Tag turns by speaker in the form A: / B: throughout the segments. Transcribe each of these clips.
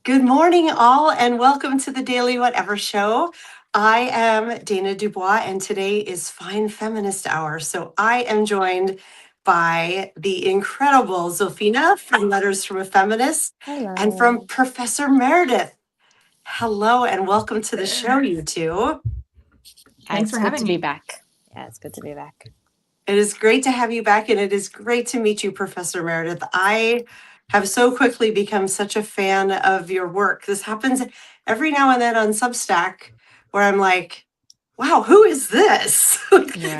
A: Good morning, all, and welcome to the Daily Whatever Show. I am Dana Dubois, and today is Fine Feminist Hour. So I am joined by the incredible Zolfina from Letters from a Feminist and from
B: Hello.
A: Professor Meredith. Hello, and welcome to the show, you two.
C: Thanks
B: It's
C: for
B: good
C: having
B: to be
C: me.
B: back. Yeah, it's good to be back.
A: It is great to have you back, and it is great to meet you, Professor Meredith. I have so quickly become such a fan of your work. This happens every now and then on Substack, where I'm like, wow, who is this?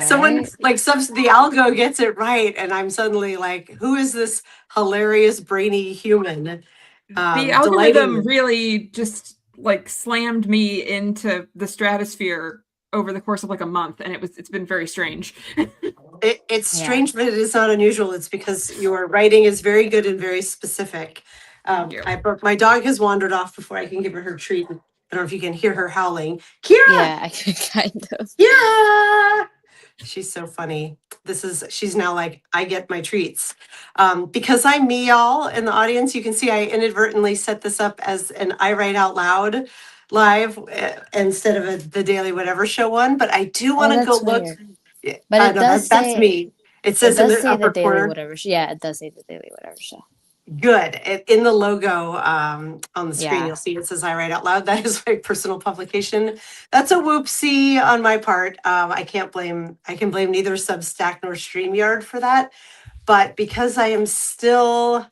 A: Someone
B: Right?
A: like the algo gets it right, and I'm suddenly like, who is this hilarious, brainy human?
C: The
A: Delighting.
C: algorithm really just like slammed me into the stratosphere over the course of like a month, and it's been very strange.
A: It's
B: Yeah.
A: strange, but it is not unusual. It's because your writing is very good and very specific.
C: Thank you.
A: My dog has wandered off before I can give her treat. I don't know if you can hear her howling. Kira,
B: Yeah, I can kind of.
A: Kira. She's so funny. She's now like, I get my treats. Because I'm me, y'all, in the audience, you can see I inadvertently set this up as an I Write Out Loud live instead of the Daily Whatever Show one. But I do
B: Oh,
A: want to go
B: that's
A: look.
B: weird. But it
A: No,
B: does
A: that's
B: say
A: me. It says in the
B: the
A: upper
B: daily
A: corner.
B: whatever. Yeah, it does say the daily whatever show.
A: Good. In the logo on the screen,
B: Yeah.
A: you'll see it says I Write Out Loud. That is my personal publication. That's a whoopsie on my part. I can blame neither Substack nor StreamYard for that. But because I am still,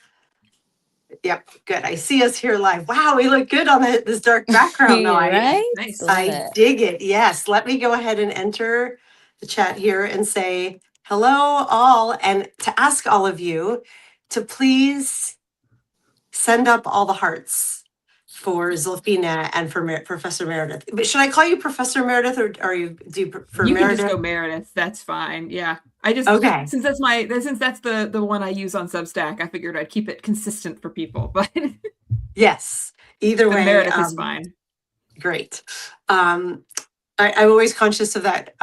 A: yep, good. I see us here live. Wow, we look good on this dark background though.
B: Right?
C: Nice.
B: Love
A: I
B: it.
A: dig it. Yes. Let me go ahead and enter the chat here and say hello, all, and to ask all of you to please send up all the hearts for Zolfina and for Professor Meredith. But should I call you Professor Meredith or do you prefer
C: You can just
A: Meredith?
C: go Meredith. That's fine. Yeah. I just
A: Okay.
C: since that's the one I use on Substack, I figured I'd keep it consistent for people. But
A: Yes. Either way,
C: Meredith is fine.
A: great. I'm always conscious of that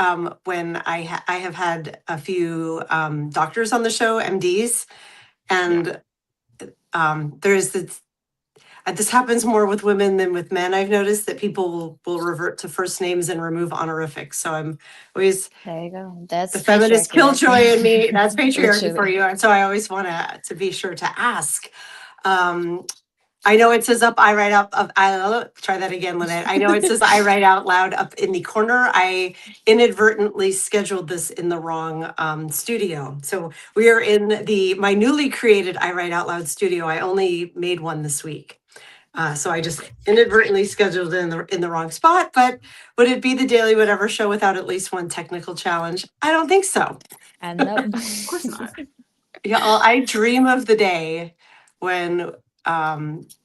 A: when I have had a few doctors on the show, MDs, and there's this happens more with women than with men. I've noticed that people will revert to first names and remove honorifics. So I'm always
B: There you go. That's
A: the feminist
B: patriarchy right
A: killjoy in me.
B: there.
A: That's patriarchy for
B: Literally.
A: you. And so I always want to be sure to ask. I know it says up, I write out, try that again, Lynette. I know it says I write out loud up in the corner. I inadvertently scheduled this in the wrong studio. So we are in my newly created I Write Out Loud studio. I only made one this week. So I just inadvertently scheduled it in the wrong spot, but would it be the Daily Whatever Show without at least one technical challenge? I don't think so.
B: And no.
C: Of course not.
A: Yeah, I dream of the day when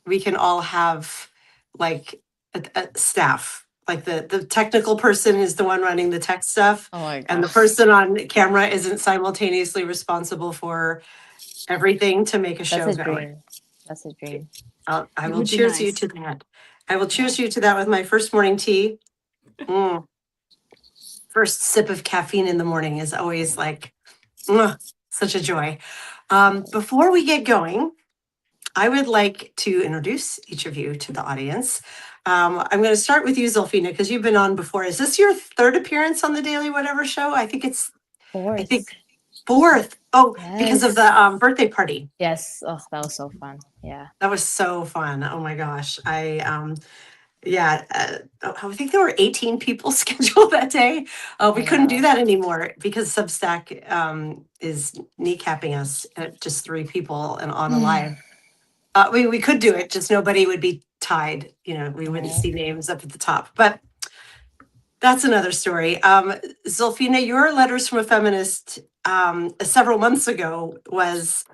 A: we can all have like a staff. Like the technical person is the one running the tech stuff,
B: Oh my
A: and the
B: gosh.
A: person on camera isn't simultaneously responsible for everything to make a
B: That's
A: show
B: a
A: go.
B: dream. That's a dream.
A: I
C: It
A: will
C: would be
A: cheers you
C: nice.
A: to that. I will cheers you to that with my first morning tea. Mm. First sip of caffeine in the morning is always like such a joy. Before we get going, I would like to introduce each of you to the audience. I'm going to start with you, Zolfina, because you've been on before. Is this your third appearance on the Daily Whatever Show? I think
B: Fourth.
A: fourth. Oh, because of
B: Yes.
A: the birthday party.
B: Yes. Oh, that was so fun. Yeah.
A: That was so fun. Oh my gosh. Yeah, I think there were 18 people scheduled that day. We
B: I
A: couldn't do
B: know.
A: that anymore because Substack is kneecapping us at just 3 people and on a live. We could do it, just nobody would be tied. We wouldn't
B: Right.
A: see names up at the top. But that's another story. Zolfina, your Letters from a Feminist several months ago was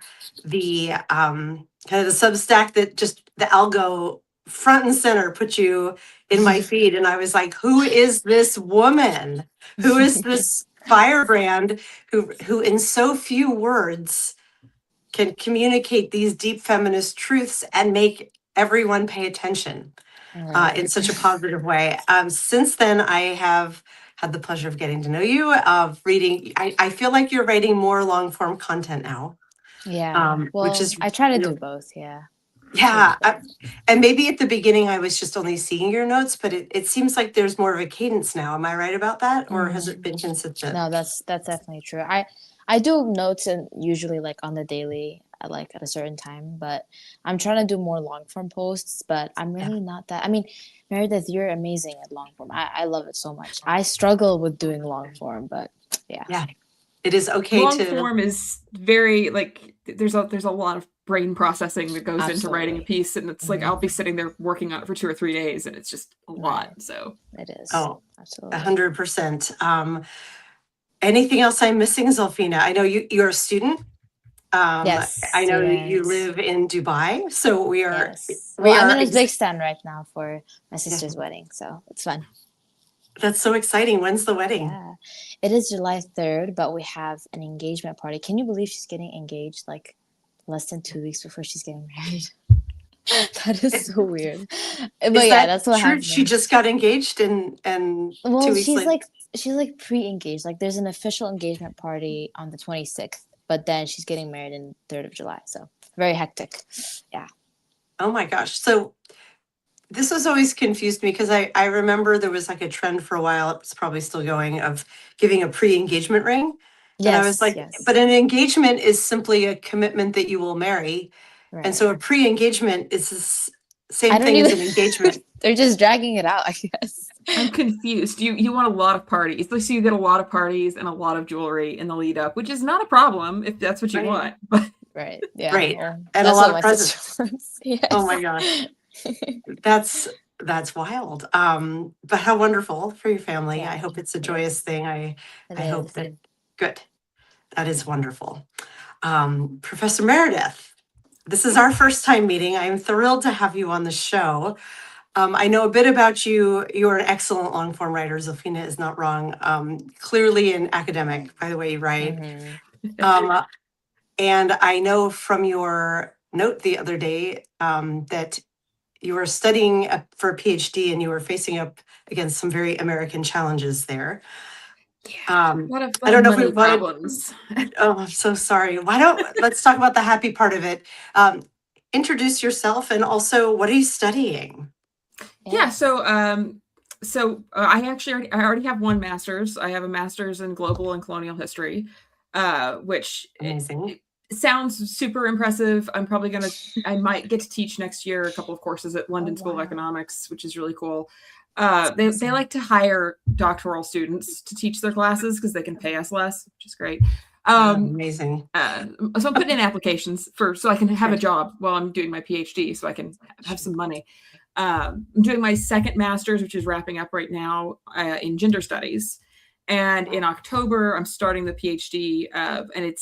A: the kind of the Substack that just the algo front and center put you in my feed. And I was like, who is this woman? Who is this firebrand who in so few words can communicate these deep feminist truths and make everyone pay attention
B: Right.
A: in such a positive way. Since then, I have had the pleasure of getting to know you, of reading. I feel like you're writing more long form content now,
B: Yeah.
A: which
B: Well,
A: is
B: I try to do both. Yeah.
A: Yeah. And maybe at the beginning I was just only seeing your notes, but it seems like there's more of a cadence now. Am I right about that? Or has it been consistent?
B: No, that's definitely true. I do notes and usually like on the daily like at a certain time, but I'm trying to do more long form posts, but I'm
A: Yeah.
B: really not that. I mean, Meredith, you're amazing at long form. I love it so much. I struggle with doing long form, but yeah.
A: Yeah. It is okay
C: Long
A: to.
C: form is very like there's a lot of brain processing that goes into writing a
B: Absolutely.
C: piece, and it's like I'll be sitting there working on it for 2 or 3 days, and it's just a lot.
B: Right.
C: So
B: It is.
A: Oh,
B: Absolutely.
A: 100%. Anything else I'm missing, Zolfina? I know you're a student.
B: Yes,
A: I know you
B: student.
A: live in Dubai, so we are.
B: Yes.
A: We
B: Well, I'm
A: are.
B: in Uzbekistan right now for my sister's wedding, so it's fun.
A: That's so exciting. When's the wedding?
B: Yeah. It is July 3rd, but we have an engagement party. Can you believe she's getting engaged like less than 2 weeks before she's getting married? That is so weird. But
A: Is
B: yeah,
A: that
B: that's what
A: true?
B: happened.
A: She just got engaged and 2
B: Well,
A: weeks later.
B: she's like pre-engaged. Like there's an official engagement party on the 26th, but then she's getting married in 3rd of July. So very hectic. Yeah.
A: Oh my gosh. So this has always confused me because I remember there was like a trend for a while, it's probably still going, of giving a pre-engagement ring. And I was
B: Yes,
A: like,
B: yes.
A: but an engagement is simply a commitment that you will marry.
B: Right.
A: And so a pre-engagement is the
B: I
A: same
B: don't
A: thing as
B: even
A: an engagement.
B: they're just dragging it out, I guess.
C: I'm confused. You want a lot of parties. So you get a lot of parties and a lot of jewelry in the lead up, which is not a problem if that's what you
A: Right.
C: want. But
B: Right. Yeah.
A: Right.
B: Well,
A: And a
B: that's
A: lot
B: what
A: of
B: my
A: presents.
B: sister wants. Yes.
A: Oh my gosh. That's wild. But how wonderful for your family.
B: Yeah,
A: I hope it's a
B: it
A: joyous
B: is.
A: thing. I
B: It
A: hope
B: is.
A: that good. That is wonderful. Professor Meredith, this is our first time meeting. I'm thrilled to have you on the show. I know a bit about you. You're an excellent long form writer. Zofina is not wrong. Clearly an academic, by the way you write.
B: Mhm.
A: And I know from your note the other day that you were studying for a PhD and you were facing up against some very American challenges there.
C: a lot of
A: I don't know if we
C: money
A: wanted.
C: problems.
A: Oh, I'm so sorry. Let's talk about the happy part of it. Introduce yourself and also what are you studying?
C: Yeah. So I already have one master's. I have a master's in global and colonial history, which
A: Amazing.
C: it sounds super impressive. I might get to teach next year a couple of courses at London School of
A: wow.
C: Economics, which is really cool. They like to hire doctoral students to teach their classes because they can pay us less, which is great.
A: Amazing.
C: So I'm putting in applications so I can have a job while I'm doing my PhD, so I can have some money. I'm doing my second master's, which is wrapping up right now, in gender studies, and in October I'm starting the PhD, and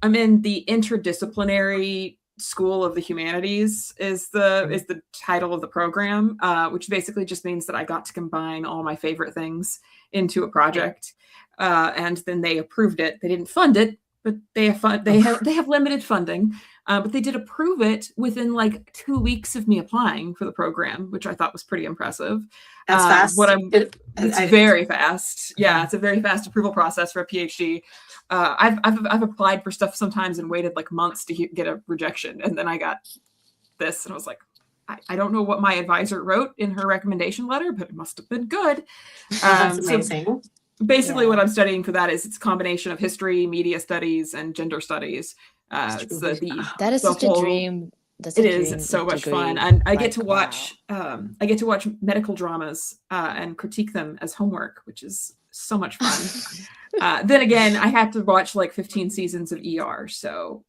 C: I'm in the interdisciplinary School of the Humanities is the title of the program, which basically just means that I got to combine all my favorite things into a project. And then they approved it. They didn't fund it, but they have limited funding. But they did approve it within like 2 weeks of me applying for the program, which I thought was pretty impressive.
A: That's fast.
C: It's very fast. Yeah, it's a very fast approval process for a PhD. I've applied for stuff sometimes and waited like months to get a rejection, and then I got this, and I was like, I don't know what my advisor wrote in her recommendation letter, but it must have been good.
A: That's amazing.
C: So basically, what I'm studying for that is it's a combination of history, media studies, and gender studies.
B: That is such a dream.
C: It is. It's so much fun, and I get to watch. I get to watch medical dramas and critique them as homework, which is so much fun. Then again, I have to watch like 15 seasons of ER, so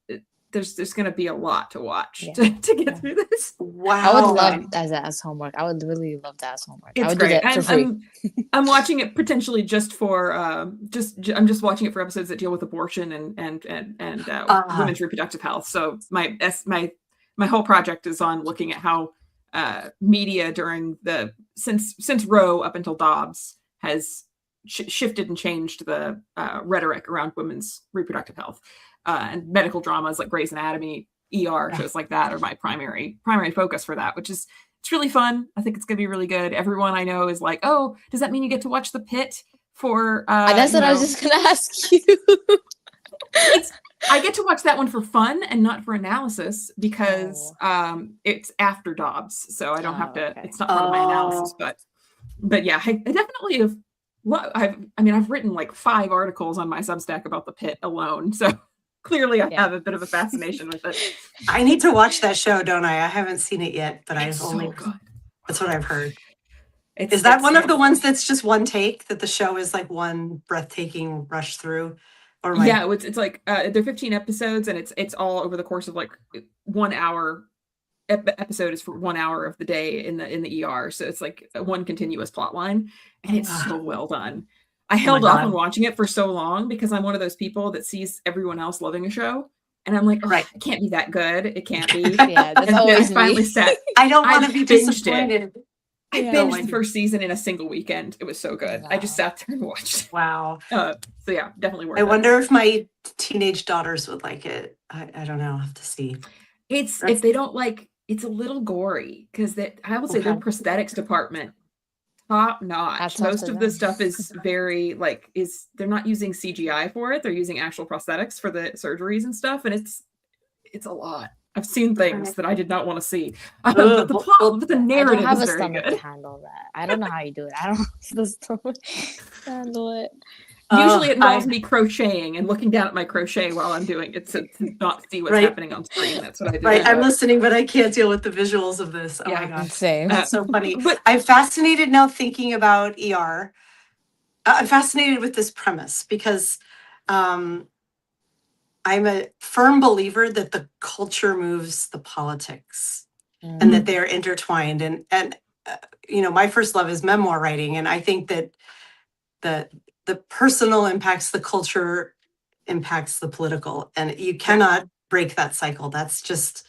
C: there's going to be a lot to watch to get through this.
A: Wow!
B: I would love that as homework. I would really love that as homework.
C: It's
B: I would
C: great.
B: do that for free.
C: I'm watching it potentially just for I'm just watching it for episodes that deal with abortion and women's reproductive health. So my whole project is on looking at how media during since Roe up until Dobbs has shifted and changed the rhetoric around women's reproductive health, and medical dramas like Grey's Anatomy, ER shows like that are my primary focus for that, which is it's really fun. I think it's gonna be really good. Everyone I know is like, oh, does that mean you get to watch The Pitt for?
B: That's what I was just gonna ask you.
C: I get to watch that one for fun and not for analysis because it's after Dobbs, so I don't have to.
B: Okay.
C: It's not part of my analysis, but yeah, I definitely have. I've written like 5 articles on my Substack about the pit alone, so clearly I have a bit of a fascination with it.
A: I need to watch that show, don't I? I haven't seen it yet, but
C: It's so good.
A: That's what I've heard.
C: It's
A: Is that one of the
C: so
A: ones that's just one take, that the show is like one breathtaking rush through? Or
C: yeah, it's like they're 15 episodes, and it's all over the course of like 1 hour. Episode is for 1 hour of the day in the ER, so it's like one continuous plot line, and it's so well done. I held off on watching it for so long because I'm one of those people that sees everyone else loving a show, and I'm like, it can't be that good. It can't be.
B: Yeah, that's always me.
C: Finally sat.
A: I don't want to be disappointed.
C: I binged the first season in a single weekend. It was so good. Wow. I just sat there and watched.
A: Wow.
C: So yeah, definitely worth it.
A: I wonder if my teenage daughters would like it. I don't know. I'll have to see.
C: If they don't like, it's a little gory because I would say their prosthetics department, top notch. Most of the stuff is very they're not using CGI for it. They're using actual prosthetics for the surgeries and stuff. And it's a lot. I've seen things that I did not want to see. But the narrative is very good.
B: To handle that. I don't know how you do it. I don't know handle it.
C: Usually it involves me crocheting and looking down at my crochet while I'm doing it to not see what's happening on screen. That's what I do.
A: Right, I'm listening, but I can't deal with the visuals of this. Oh my God.
B: Same.
A: That's so funny. But I'm fascinated now thinking about ER. I'm fascinated with this premise because I'm a firm believer that the culture moves the politics and that they're intertwined. And my first love is memoir writing. And I think that the personal impacts the culture, impacts the political, and you cannot break that cycle. That's just,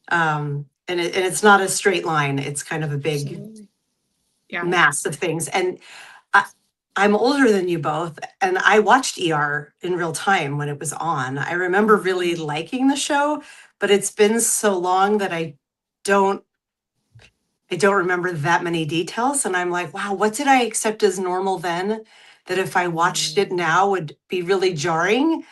A: and it's not a straight line. It's kind of a big mass of things. And I'm older than you both, and I watched ER in real time when it was on. I remember really liking the show, but it's been so long that I don't remember that many details. And I'm like, wow, what did I accept as normal then that if I watched it now would be really jarring?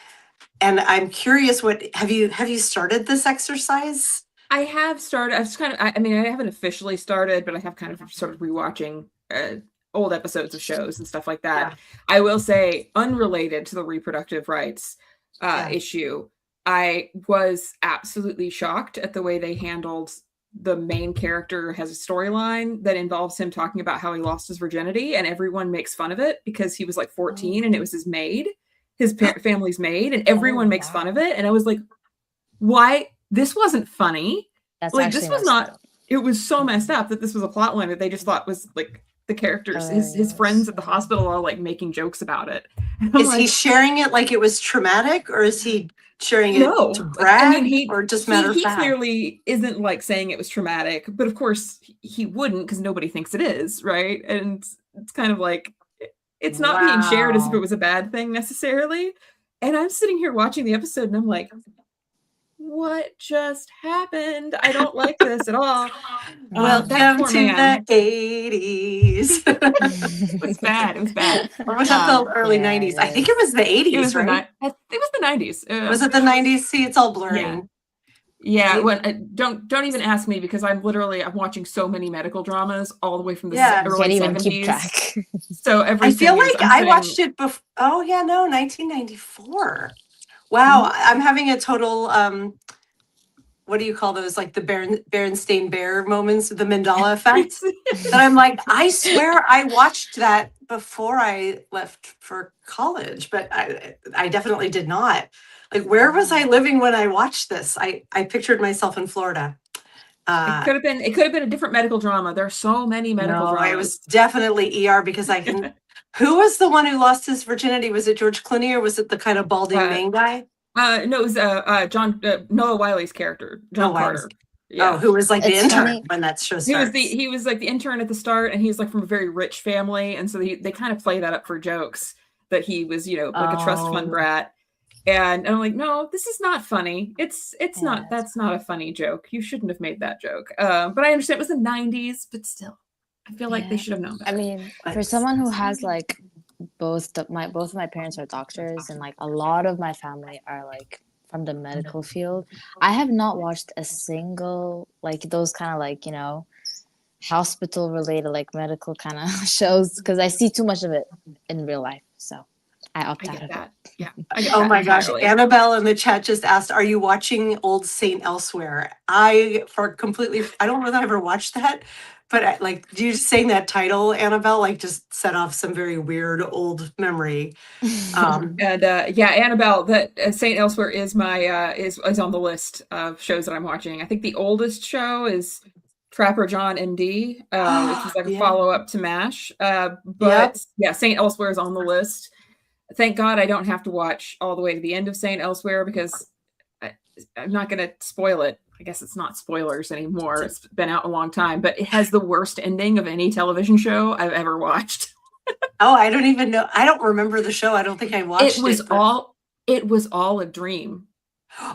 A: And I'm curious, have you started this exercise?
C: I have started. I haven't officially started, but I have kind of started rewatching old episodes of shows and stuff like that. Yeah. I will say, unrelated to the reproductive rights issue, I was absolutely shocked at the way they handled the main character has a storyline that involves him talking about how he lost his virginity, and everyone makes fun of it because he was like 14 and it was his maid, his family's maid, and everyone makes fun of it. And I was like, why? This wasn't funny.
B: That's
C: like, this was not, it was so messed up that this was a plot line that they just thought was like the characters, his friends at the hospital are like making jokes about it.
A: Is he sharing it like it was traumatic, or is he sharing it to brag, or just matter of fact?
C: He clearly isn't like saying it was traumatic, but of course he wouldn't, because nobody thinks it is, right? And it's kind of like, it's not being shared as if it was a bad thing necessarily. And I'm sitting here watching the episode and I'm like, what just happened? I don't like this at all.
A: Welcome to the 80s.
C: It was bad.
A: Or was that the early 90s? I think it was the 80s,
C: it was
A: right?
C: It was the 90s.
A: Was it the 90s? See, it's all blurring.
C: Yeah. Don't even ask me, because I'm watching so many medical dramas all the way from the early 70s. Keep track. So I
A: feel like I watched it before. Oh yeah, no, 1994. Wow, I'm having a total, what do you call those? Like the Berenstain Bear moments, the Mandela effect. That I'm like, I swear I watched that before I left for college, but I definitely did not. Like, where was I living when I watched this? I pictured myself in Florida.
C: It could have been a different medical drama. There are so many medical dramas.
A: It was definitely ER, because I can. Who was the one who lost his virginity? Was it George Clooney, or was it the kind of balding main guy?
C: No, it was Noah Wiley's character, John Carter.
A: Yeah. Oh, who was like the intern when that show starts.
C: He was like the intern at the start, and he's like from a very rich family, and so they kind of play that up for jokes that he was, like a trust fund brat. And I'm like, no, this is not funny. It's not. That's not a funny joke. You shouldn't have made that joke. But I understand it was the 90s, but still, I feel like they should have known better.
B: I mean, for someone who has like both of my parents are doctors, and like a lot of my family are like from the medical field. I have not watched a single like those kind of like, you know, hospital related like medical kind of shows because I see too much of it in real life. So I opt
C: I
B: out
C: get
B: of
C: that.
B: it.
C: Yeah. I get
A: Oh
C: that
A: my gosh,
C: entirely.
A: Annabelle in the chat just asked, "Are you watching Old Saint Elsewhere?" I don't know that I ever watched that, but like, do you just saying that title, Annabelle, like just set off some very weird old memory.
C: And yeah, Annabelle, that Saint Elsewhere is my is on the list of shows that I'm watching. I think the oldest show is Trapper John MD, which is like a
A: Yeah.
C: follow up to MASH.
A: Yep.
C: But yeah, Saint Elsewhere is on the list. Thank God I don't have to watch all the way to the end of Saint Elsewhere because I'm not going to spoil it. I guess it's not spoilers anymore. It's been out a long time, but it has the worst ending of any television show I've ever watched.
A: Oh, I don't even know. I don't remember the show. I don't think I watched
C: It was
A: it. But...
C: all a dream.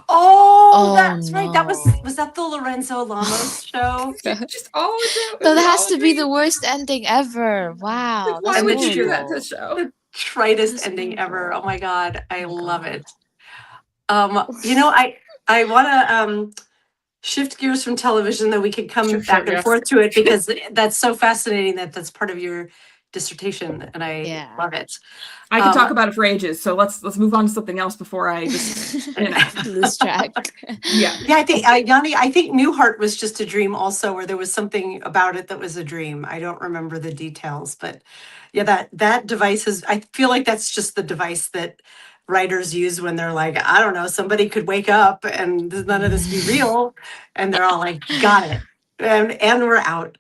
A: Oh, that's right. That was
B: no.
A: that the Lorenzo Lamas show?
C: Just all a
B: That
C: all
B: has
C: a
B: to be the
C: dream.
B: worst ending ever. Wow,
C: Like, why
B: that's
C: would you do that
B: horrible.
C: to the show?
A: The tritest
B: That's
A: ending ever.
B: horrible.
A: Oh my God. I
B: Oh my
A: love
B: God.
A: it. You know, I want to shift gears from television, though we could come back and
C: Yes.
A: forth to it because that's so fascinating that's part of your dissertation, and I love it.
C: I could talk about it for ages, so let's move on to something else before I just
B: lose track.
C: Yeah,
A: I think Yanni, I think Newhart was just a dream also, or there was something about it that was a dream. I don't remember the details, but yeah, that device is. I feel like that's just the device that writers use when they're like, I don't know, somebody could wake up and none of this be real, and they're all like, got it, and we're out.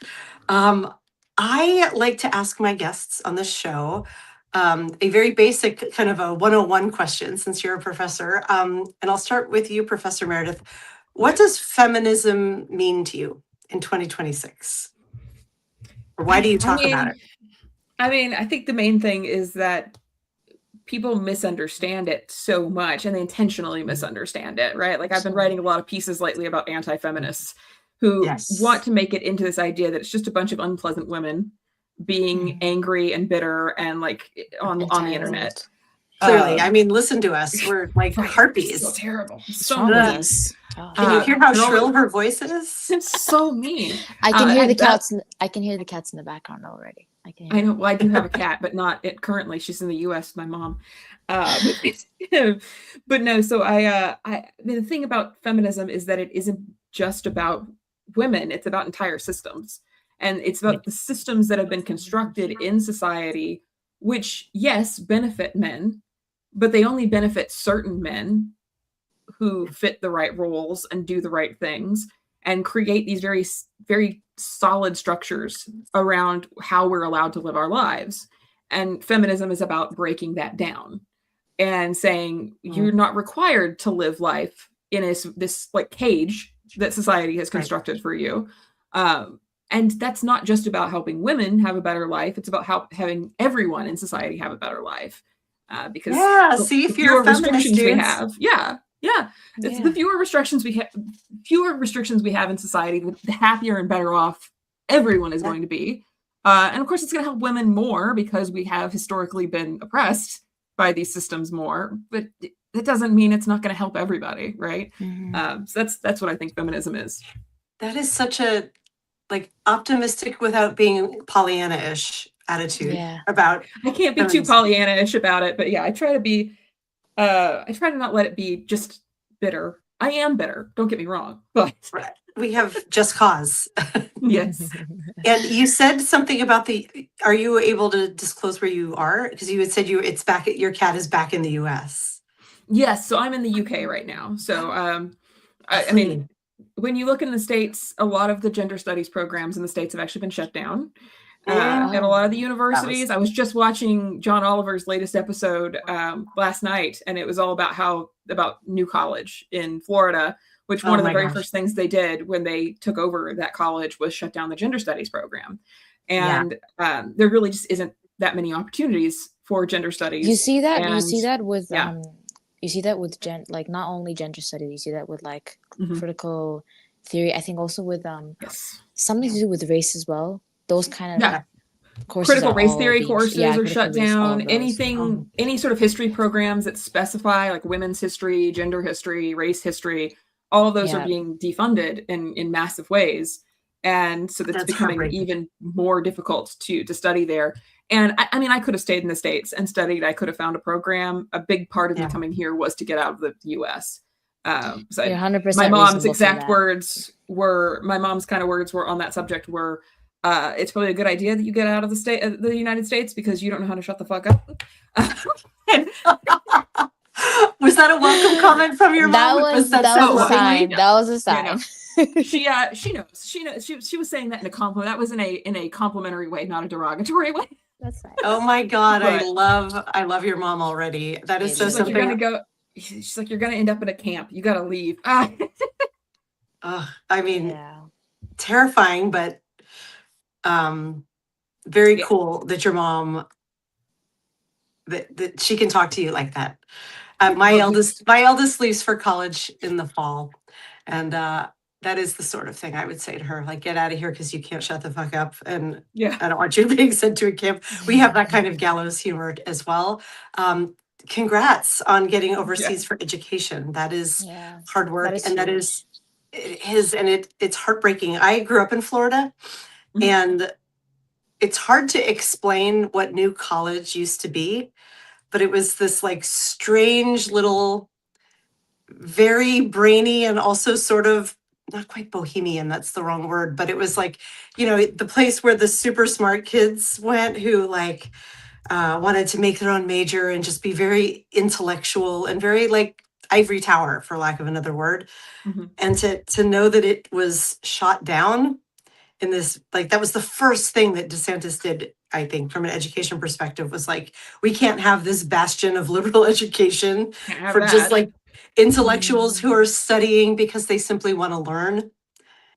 A: I like to ask my guests on this show a very basic kind of a 101 question, since you're a professor. And I'll start with you, Professor Meredith. What does feminism mean to you in 2026? Or why do you talk about it?
C: I mean, I think the main thing is that people misunderstand it so much, and they intentionally misunderstand it, right? Like I've been writing a lot of pieces lately about anti-feminists who want to make it into this idea that it's just a bunch of unpleasant women being angry and bitter and like on the internet.
A: Clearly, I mean, listen to us. We're like harpies.
C: So terrible.
B: So mean.
A: Can you hear how shrill her voice is?
C: It's so mean.
B: I can hear the cats. I can hear the cats in the background already.
C: I know. Well, I do have a cat, but not it currently. She's in the U.S. with my mom. But no. So I mean, the thing about feminism is that it isn't just about women. It's about entire systems, and it's about the systems that have been constructed in society, which yes benefit men, but they only benefit certain men who fit the right roles and do the right things and create these very, very solid structures around how we're allowed to live our lives. And feminism is about breaking that down and saying you're not required to live life in this like cage that society has constructed for you. And that's not just about helping women have a better life. It's about having everyone in society have a better life. Because
A: see if
C: the
A: you're
C: fewer
A: a feminist,
C: restrictions we
A: dudes.
C: have, it's the fewer restrictions we have in society, the happier and better off everyone is going to be. And of course, it's going to help women more because we have historically been oppressed by these systems more. But that doesn't mean it's not going to help everybody, right? So that's what I think feminism is.
A: That is such a like optimistic without being Pollyanna-ish attitude about.
C: I can't be too Pollyanna-ish about it, but yeah, I try to not let it be just bitter. I am bitter, don't get me wrong, but
A: we have just cause.
C: Yes.
A: And you said something about are you able to disclose where you are? Because you had said your cat is back in the US.
C: Yes, so I'm in the UK right now. So I mean, when you look in the States, a lot of the gender studies programs in the States have actually been shut down. And a lot of the universities, I was just watching John Oliver's latest episode last night, and it was all about New College in Florida, which one of the very first things they did when they took over that college was shut down the gender studies program. And there really just isn't that many opportunities for gender studies.
B: You see that with like not only gender studies, you see that with like critical theory. I think also with something to do with race as well. Those kind of Courses
C: critical
B: are
C: race
B: all
C: theory
B: being
C: courses
B: yeah,
C: are
B: critical
C: shut
B: race, all
C: down.
B: of those.
C: Anything, any sort of history programs that specify like women's history, gender history, race history, all of those are
B: Yeah.
C: being defunded in massive ways. And so that's becoming
A: heartbreaking.
C: even more difficult to study there. And I mean, I could have stayed in the States and studied. I could have found a program. A big part of me coming here was to get out of the US. So
B: You're 100%
C: my mom's
B: reasonable for
C: exact
B: that.
C: words were, my mom's kind of words were on that subject were, it's probably a good idea that you get out of the United States because you don't know how to shut the fuck up.
A: Was that a welcome comment from your
B: That
A: mom?
B: was
A: that
B: that
A: said
B: was a
A: lovingly?
B: sign. That was a sign.
C: Yeah, no. She knows. She was saying that in a compliment. That was in a complimentary way, not a derogatory way.
B: That's fine.
A: Oh my God,
C: But-
A: I love your mom already. That is
B: Me
A: so
B: too.
C: She's like,
A: something.
C: you're gonna go. She's like, you're gonna end up in a camp. You gotta leave.
A: I mean,
B: Yeah.
A: terrifying, but very
C: Yeah.
A: cool that your mom that she can talk to you like that. My eldest leaves for college in the fall, and that is the sort of thing I would say to her, like, get out of here because you can't shut the fuck up, and
C: Yeah.
A: I don't want you being sent to a camp. We have that kind of gallows humor as well. Congrats on getting overseas for education. That is
B: Yeah.
A: hard work,
B: is
A: and that
B: huge.
A: is it's heartbreaking. I grew up in Florida,
C: Mhm.
A: and it's hard to explain what New College used to be, but it was this like strange little, very brainy and also sort of not quite bohemian, that's the wrong word, but it was like, the place where the super smart kids went who like wanted to make their own major and just be very intellectual and very like ivory tower, for lack of another word.
C: Mhm.
A: And to know that it was shot down in this, like, that was the first thing that DeSantis did, I think, from an education perspective, was like, we can't have this bastion of liberal education
C: Can't have
A: for just
C: that.
A: like intellectuals who are studying because they simply want to learn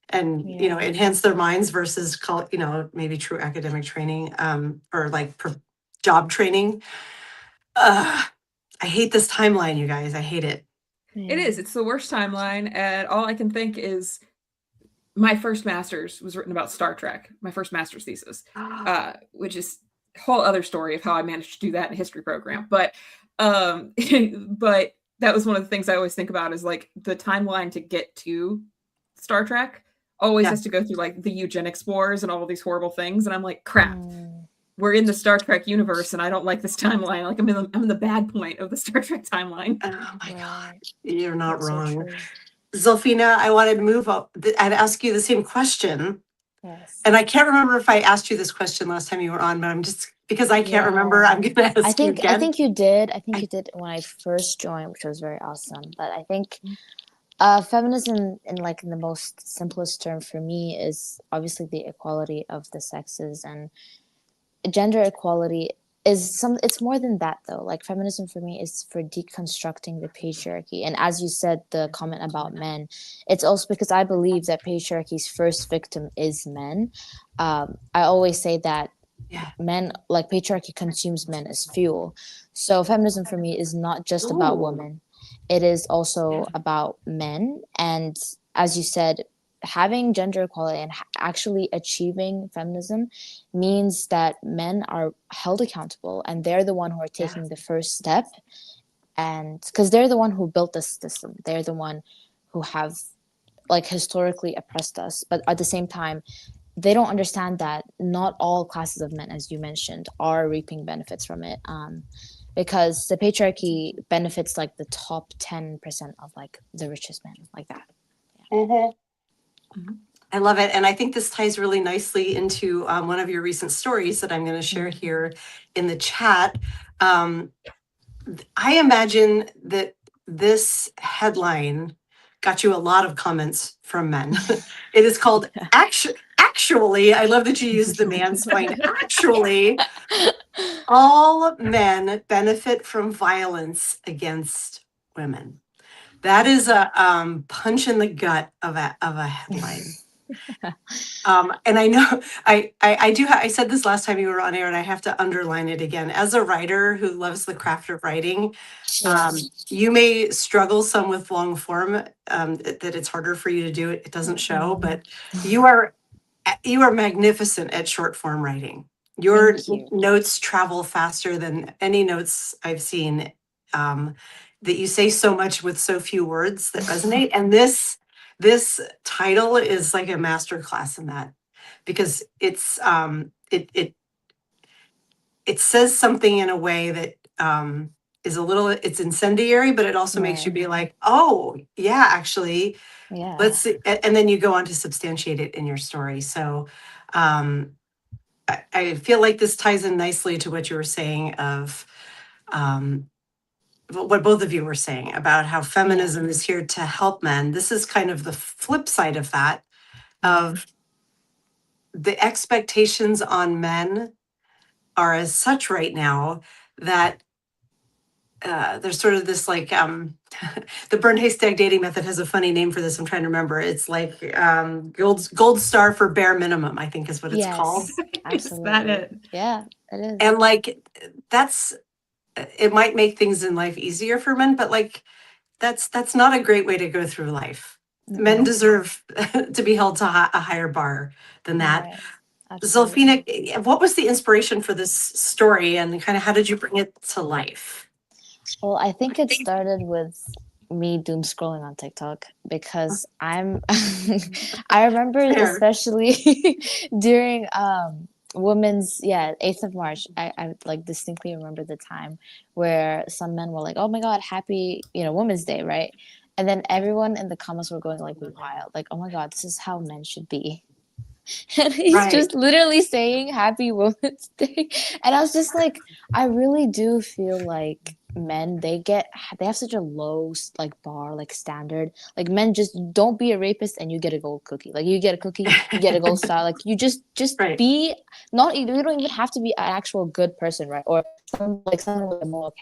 A: and
B: Yeah.
A: enhance their minds versus maybe true academic training, or like job training. I hate this timeline, you guys. I hate it.
C: It is. It's the worst timeline, and all I can think is my first master's was written about Star Trek. My first master's thesis, which is a whole other story of how I managed to do that in a history program. But but that was one of the things I always think about is like the timeline to get to Star Trek always has to go through like the eugenics wars and all of these horrible things, and I'm like, crap. We're in the Star Trek universe, and I don't like this timeline. Like I'm in the bad point of the Star Trek timeline.
A: Oh my God, you're not
B: That's so
A: wrong.
B: true.
A: Zolfina, I wanted to move up. I'd ask you the same question.
B: Yes.
A: And I can't remember if I asked you this question last time you were on, but I'm just, because I can't remember, I'm going to ask you again.
B: I think you did. I think you did when I first joined, which was very awesome. But I think feminism in the most simplest term for me is obviously the equality of the sexes, and gender equality is it's more than that though. Like feminism for me is for deconstructing the patriarchy. And as you said, the comment about men, it's also because I believe that patriarchy's first victim is men. I always say that men, like patriarchy consumes men as fuel. So feminism for me is not just about women. It is also about men. And as you said, having gender equality and actually achieving feminism means that men are held accountable, and they're the one who are taking the first step, and because they're the one who built this system, they're the one who have like historically oppressed us. But at the same time, they don't understand that not all classes of men, as you mentioned, are reaping benefits from it, because the patriarchy benefits like the top 10% of like the richest men, like that.
A: I love it. And I think this ties really nicely into one of your recent stories that I'm going to share here in the chat. I imagine that this headline got you a lot of comments from men. It is called Actually, I love that you used the mansplain. Actually, all men benefit from violence against women. That is a punch in the gut of a headline. And I know I said this last time you were on air, and I have to underline it again. As a writer who loves the craft of writing, you may struggle some with long form, that it's harder for you to do it. It doesn't show, but you are magnificent at short form writing. Your
B: Thank you.
A: notes travel faster than any notes I've seen. That you say so much with so few words that resonate. And this title is like a master class in that, because it says something in a way that is a little, it's incendiary, but it also makes you
B: Right.
A: be like, oh yeah, actually,
B: Yeah.
A: let's see. And then you go on to substantiate it in your story. So I feel like this ties in nicely to what you were saying of what both of you were saying about how feminism is here to help men. This is kind of the flip side of that, of the expectations on men are as such right now that there's sort of this like the burn haystack dating method has a funny name for this. I'm trying to remember. It's like gold star for bare minimum, I think is what it's called.
B: Yes,
C: Is that
B: absolutely.
C: it?
B: Yeah, it is.
A: And like that's, it might make things in life easier for men, but like that's not a great way to go through life. Men
B: Mhm.
A: deserve to be held to a higher bar than that.
B: Right. Absolutely.
A: Zolfina, what was the inspiration for this story, and kind of how did you bring it to life?
B: Well, I think it started with me doom scrolling on TikTok because I'm I remember
A: Fair.
B: especially during women's 8th of March, I like distinctly remember the time where some men were like, oh my god, happy Women's Day, right? And then everyone in the comments were going like wild, like, oh my god, this is how men should be. And he's
A: Right.
B: just literally saying happy Women's Day. And I was just like, I really do feel like men, they have such a low like bar, like standard. Like, men just don't be a rapist and you get a gold cookie. Like, you get a cookie, you get a gold star. Like, you just
A: Right.
B: be not, you don't even have to be an actual good person, right? Or someone with a moral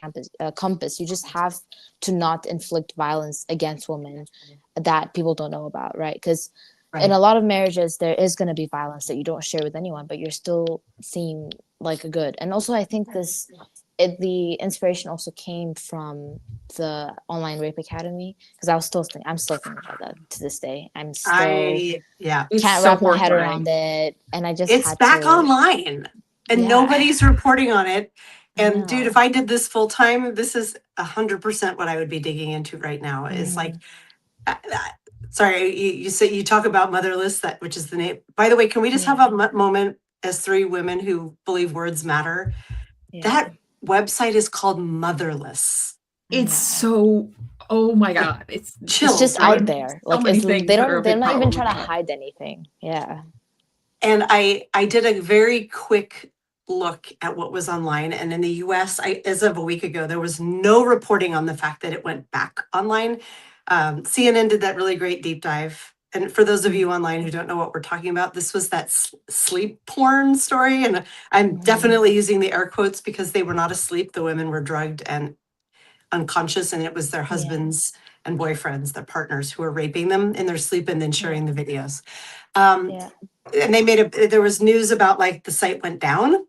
B: compass. You just have to not inflict violence against women that people don't know about, right? Because in a lot of marriages, there is going to be violence that you don't share with anyone, but you're still seen like a good. And also, I think the inspiration also came from the online rape academy, because I'm still thinking about that to this day. I'm still
C: It's
B: can't
C: so
B: wrap my head
C: horrifying.
B: around it, and I just
A: It's
B: had
A: back
B: to.
A: online and nobody's reporting on it.
B: I
A: And dude, if
B: know.
A: I did this full time, this is 100% what I would be digging into right now. Is like, sorry, you say you talk about motherless, that which is the name. By the way, can we just have a moment as three women who believe words matter? That website is called Motherless.
C: It's so, oh my god, it's
A: Chills,
B: just
A: right?
B: out there.
C: So
B: Like,
C: many things that are a
B: they're
C: big
B: not even
C: problem
B: trying to
C: with that.
B: hide anything. Yeah.
A: And I did a very quick look at what was online. And in the US, as of a week ago, there was no reporting on the fact that it went back online. CNN did that really great deep dive. And for those of you online who don't know what we're talking about, this was that sleep porn story. And I'm definitely using the air quotes because they were not asleep. The women were drugged and unconscious, and it was their husbands and boyfriends, their partners, who were raping them in their sleep and then sharing the videos. And they there was news about like the site went down,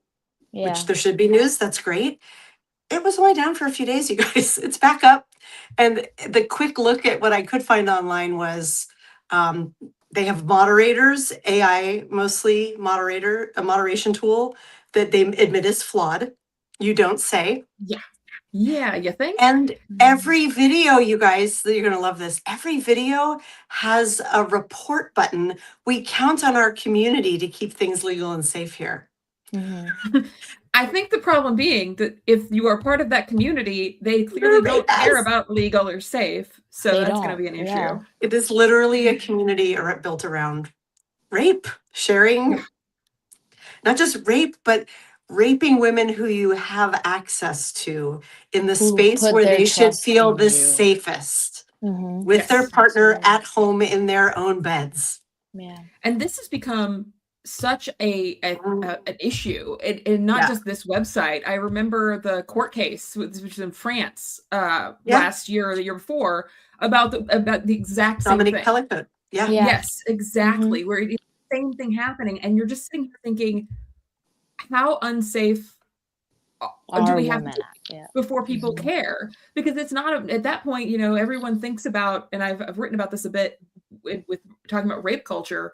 A: which there should be news. That's great. It was only down for a few days, you guys. It's back up. And the quick look at what I could find online was they have moderators, AI mostly a moderation tool that they admit is flawed. You don't say.
C: Yeah, you think?
A: And every video, you guys, you're going to love this. Every video has a report button. We count on our community to keep things legal and safe here.
C: I think the problem being that if you are part of that community, they clearly don't care about legal or safe. So that's going to be an issue.
A: It is literally a community built around rape, sharing, not just rape, but raping women who you have access to in the space where they should feel the safest with their partner at home in their own beds.
C: And this has become such an issue, and not just this website. I remember the court case, which was in France last year or the year before, about the exact same thing.
A: Pellicott.
C: Yes, exactly. Where it's the same thing happening, and you're just sitting here thinking, how unsafe do we have to before people care? Because it's not at that point, everyone thinks about, and I've written about this a bit with talking about rape culture,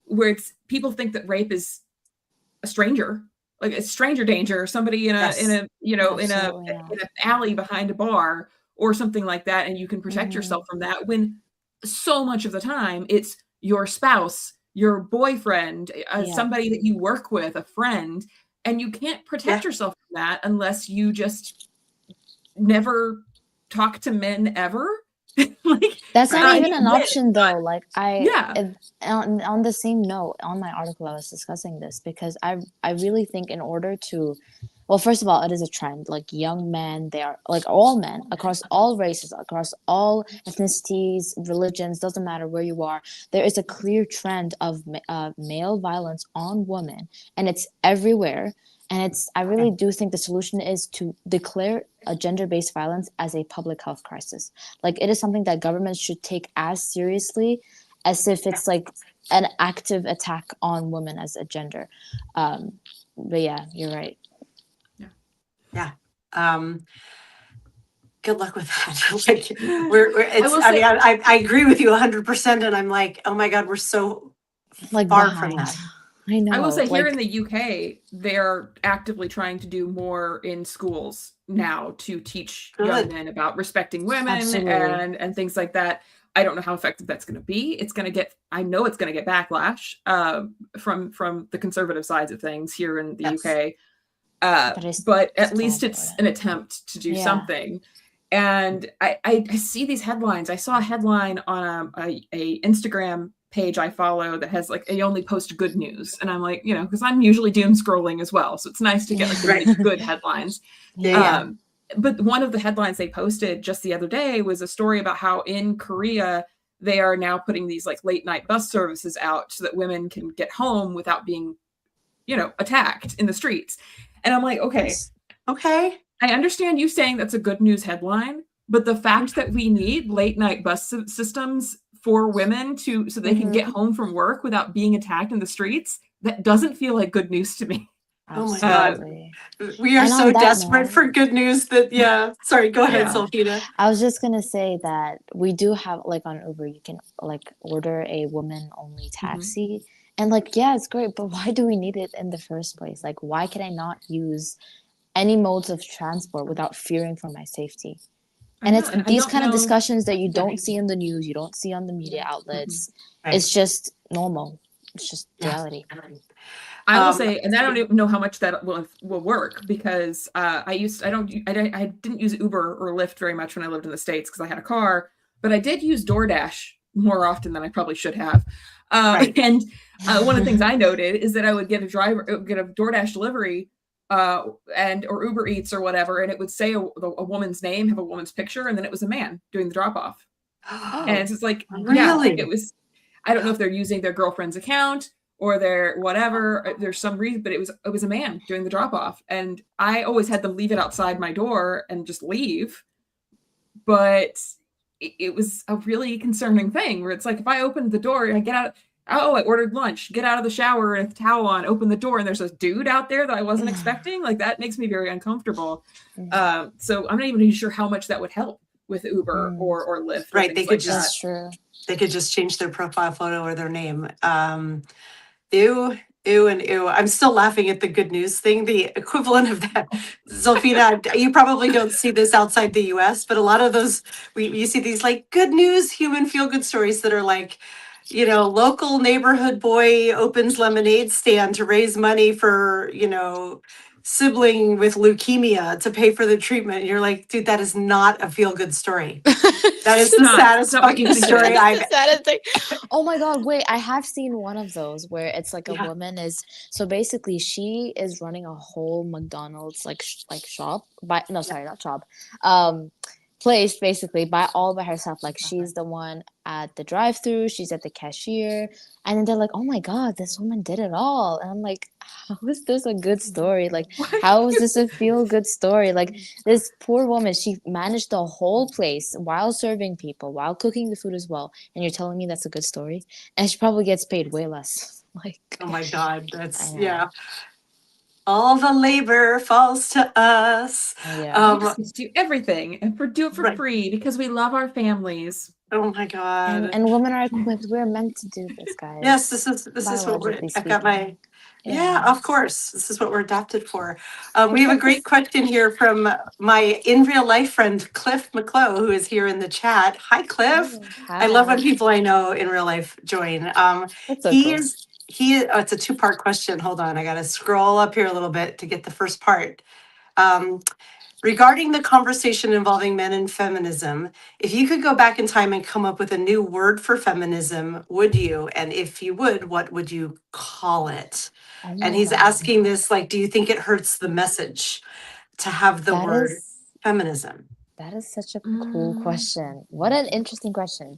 C: where it's people think that rape is a stranger, like a stranger danger, or somebody in a
A: Yes.
C: in a you know
B: Absolutely,
C: in an alley behind a bar or something like that, and you can protect
B: Mhm.
C: yourself from that. When so much of the time it's your spouse, your boyfriend,
B: Yeah.
C: somebody that you work with, a friend, and you can't protect
A: Yeah.
C: yourself from that unless you just never talk to men ever. Like,
B: That's not
A: Right.
B: even
C: I
B: an
C: get it,
B: option though. Like
C: yeah.
B: on the same note, on my article, I was discussing this because I really think in order to, well, first of all, it is a trend. Like young men, they are like all men across all races, across all ethnicities, religions, doesn't matter where you are. There is a clear trend of male violence on women, and it's everywhere. And I really do think the solution is to declare a gender-based violence as a public health crisis. Like it is something that governments should take as seriously as if it's like an active attack on women as a gender. But yeah, you're right.
A: Yeah. Good luck with that. Like it's,
C: will
A: I mean,
C: say-
A: I agree with you 100%. And I'm like, oh my God, we're so
B: Like
A: far
B: behind.
A: from that.
B: I know.
C: I will say here
B: like,
C: in the UK, they're actively trying to do more in schools now to teach young
A: Good.
C: men about respecting women
B: Absolutely.
C: and things like that. I don't know how effective that's going to be. It's going to get, I know it's going to get backlash from the conservative sides of things here in the
A: Yes.
C: UK.
B: it's
C: But at
B: still
C: least it's
B: important.
C: an attempt to do
B: Yeah.
C: something. And I see these headlines. I saw a headline on a Instagram page I follow that has like, they only post good news. And I'm like, you know, because I'm usually doom scrolling as well. So it's nice to get like the
A: Right.
C: really good headlines.
A: Yeah.
C: But one of the headlines they posted just the other day was a story about how in Korea, they are now putting these like late night bus services out so that women can get home without being, you know, attacked in the streets. And I'm like, okay,
A: Yes. Okay.
C: I understand you saying that's a good news headline, but the fact that we need late night bus systems for women so they can get home from work without being attacked in the streets, that doesn't feel like good news to me.
A: Oh my God.
B: Absolutely.
A: We are
B: And
A: so
B: on that
A: desperate
B: note-
A: for good news that, yeah. Sorry, go ahead,
C: Yeah.
A: Sophina.
B: I was just gonna say that we do have like on Uber, you can like order a woman-only taxi, and like yeah, it's great, but why do we need it in the first place? Like, why can I not use any modes of transport without fearing for my safety? And it's these kind of discussions that you don't see in the news, you don't see on the media outlets.
A: Right.
B: It's just normal. It's just
A: Yeah.
B: reality.
C: I will say, and I don't even know how much that will work because I didn't use Uber or Lyft very much when I lived in the States because I had a car, but I did use DoorDash more often than I probably should have.
A: Right.
C: And one of the things I noted is that I would get a DoorDash delivery or Uber Eats or whatever, and it would say a woman's name, have a woman's picture, and then it was a man doing the drop off. And it's just like,
A: Really?
C: yeah, it was. I don't know if they're using their girlfriend's account or their whatever. There's some reason, but it was a man doing the drop off, and I always had them leave it outside my door and just leave. But it was a really concerning thing where it's like if I opened the door and I get out. Oh, I ordered lunch, get out of the shower and a towel on, open the door, and there's a dude out there that I wasn't expecting. Like that makes me very uncomfortable. So I'm not even sure how much that would help with Uber or Lyft.
A: Right. They could
B: That's true.
A: They could just change their profile photo or their name. Ew, and ew. I'm still laughing at the good news thing. The equivalent of that, Zolfina, you probably don't see this outside the US, but a lot of those, you see these like good news, human feel good stories that are like, you know, local neighborhood boy opens lemonade stand to raise money for, you know, sibling with leukemia to pay for the treatment. And you're like, dude, that is not a feel good story. That is the saddest fucking story I've.
B: Saddest thing. Oh my God! Wait, I have seen one of those where it's like a woman is so basically she is running a whole McDonald's like shop not shop, place basically all by herself. Like she's the one at the drive-through, she's at the cashier, and then they're like, "Oh my God, this woman did it all!" And I'm like, "How is this a good story? Like, how is this a feel-good story? Like, this poor woman, she managed the whole place while serving people, while cooking the food as well, and you're telling me that's a good story? And she probably gets paid way less. Like,
A: oh my God, that's all the labor falls to us.
C: We just do everything and do it for free because we love our families.
A: Oh my God.
B: And women are equipped. We're meant to do this, guys.
A: Yes, this is what
B: Biologically
A: I've got my.
B: speaking.
A: Yeah, of course. This is what we're adapted for. We have a great question here from my in real life friend, Cliff McClough, who is here in the chat. Hi, Cliff. I love when people I know in real life join.
B: That's so
A: He
B: cool.
A: is, it's a two-part question. Hold on, I got to scroll up here a little bit to get the first part. Regarding the conversation involving men and feminism, if you could go back in time and come up with a new word for feminism, would you? And if you would, what would you call it?
B: Oh
A: And
B: my
A: he's
B: God.
A: asking this, like, do you think it hurts the message to have the
B: That
A: word
B: is-
A: feminism?
B: That is such a cool question. What an interesting question.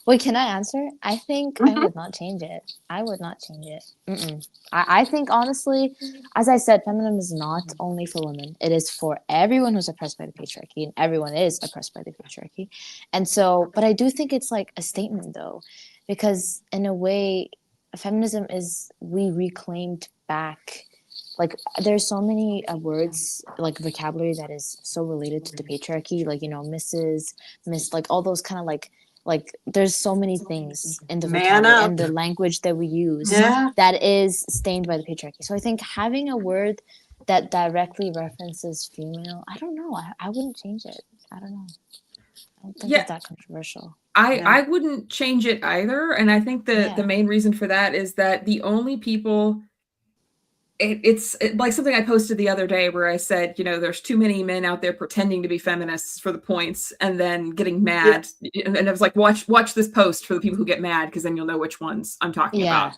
B: Wait, can I answer? I think I would not change it. I would not change it. I think, honestly, as I said, feminism is not only for women. It is for everyone who's oppressed by the patriarchy, and everyone is oppressed by the patriarchy. And so, but I do think it's like a statement, though, because in a way, feminism is, we reclaimed back, like there's so many words, like vocabulary that is so related to the patriarchy, like, you know, Mrs., Miss, like all those kind of like there's so many things in the
A: Man
B: vocabulary
A: up.
B: and the language that we use
A: Yeah.
B: that is stained by the patriarchy. So I think having a word that directly references female, I don't know, I wouldn't change it. I don't know. I don't think it's that controversial.
C: I wouldn't change it either. And I think the main reason for that is that the only people, it's like something I posted the other day where I said, you know, there's too many men out there pretending to be feminists for the points and then getting mad. Yeah. And I was like, watch this post for the people who get mad, because then you'll know which ones I'm talking about.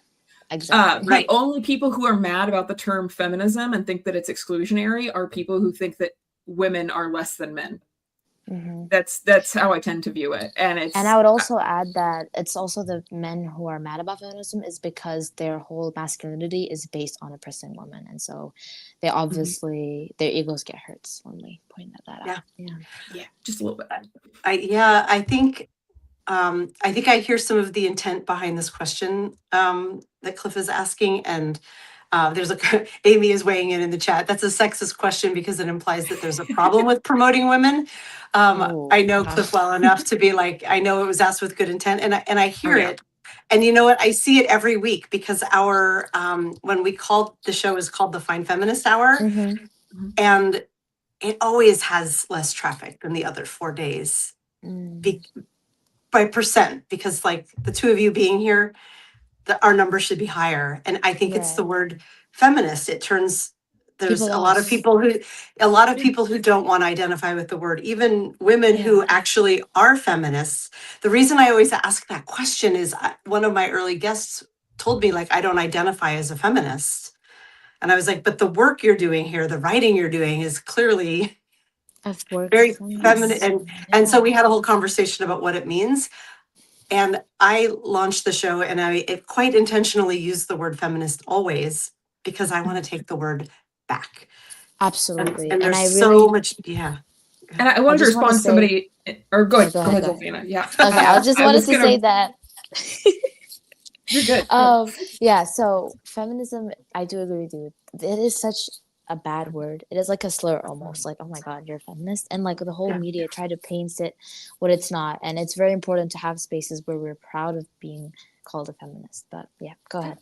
B: Exactly.
C: The only people who are mad about the term feminism and think that it's exclusionary are people who think that women are less than men. That's how I tend to view it. And I
B: would also add that it's also the men who are mad about feminism is because their whole masculinity is based on oppressing women, and so they obviously their egos get hurt when we point that out.
C: Yeah, just a little bit.
A: I think I hear some of the intent behind this question that Cliff is asking, and there's Amy is weighing in the chat. That's a sexist question because it implies that there's a problem with promoting women. I know Cliff well enough to be like, I know it was asked with good intent, and I hear it. And you know what? I see it every week because our when we called the show is called the Fine Feminist Hour, and it always has less traffic than the other 4 days by percent, because like the two of you being here, our number should be higher. And I think it's the word feminist. It turns, there's a lot of people who don't want to identify with the word, even women who actually are feminists. The reason I always ask that question is one of my early guests told me, like, I don't identify as a feminist. And I was like, but the work you're doing here, the writing you're doing is clearly very feminine. And so we had a whole conversation about what it means. And I launched the show, and I quite intentionally used the word feminist always because I want to take the word back.
B: Absolutely.
A: And there's so much,
C: And I wanted to respond to somebody, or go ahead, Zolfina. Yeah.
B: Okay, I just wanted to say that.
C: You're good.
B: So feminism, I do agree with you. It is such a bad word. It is like a slur almost, like, oh my God, you're a feminist. And like the whole media try to paint it what it's not. And it's very important to have spaces where we're proud of being called a feminist. But go ahead.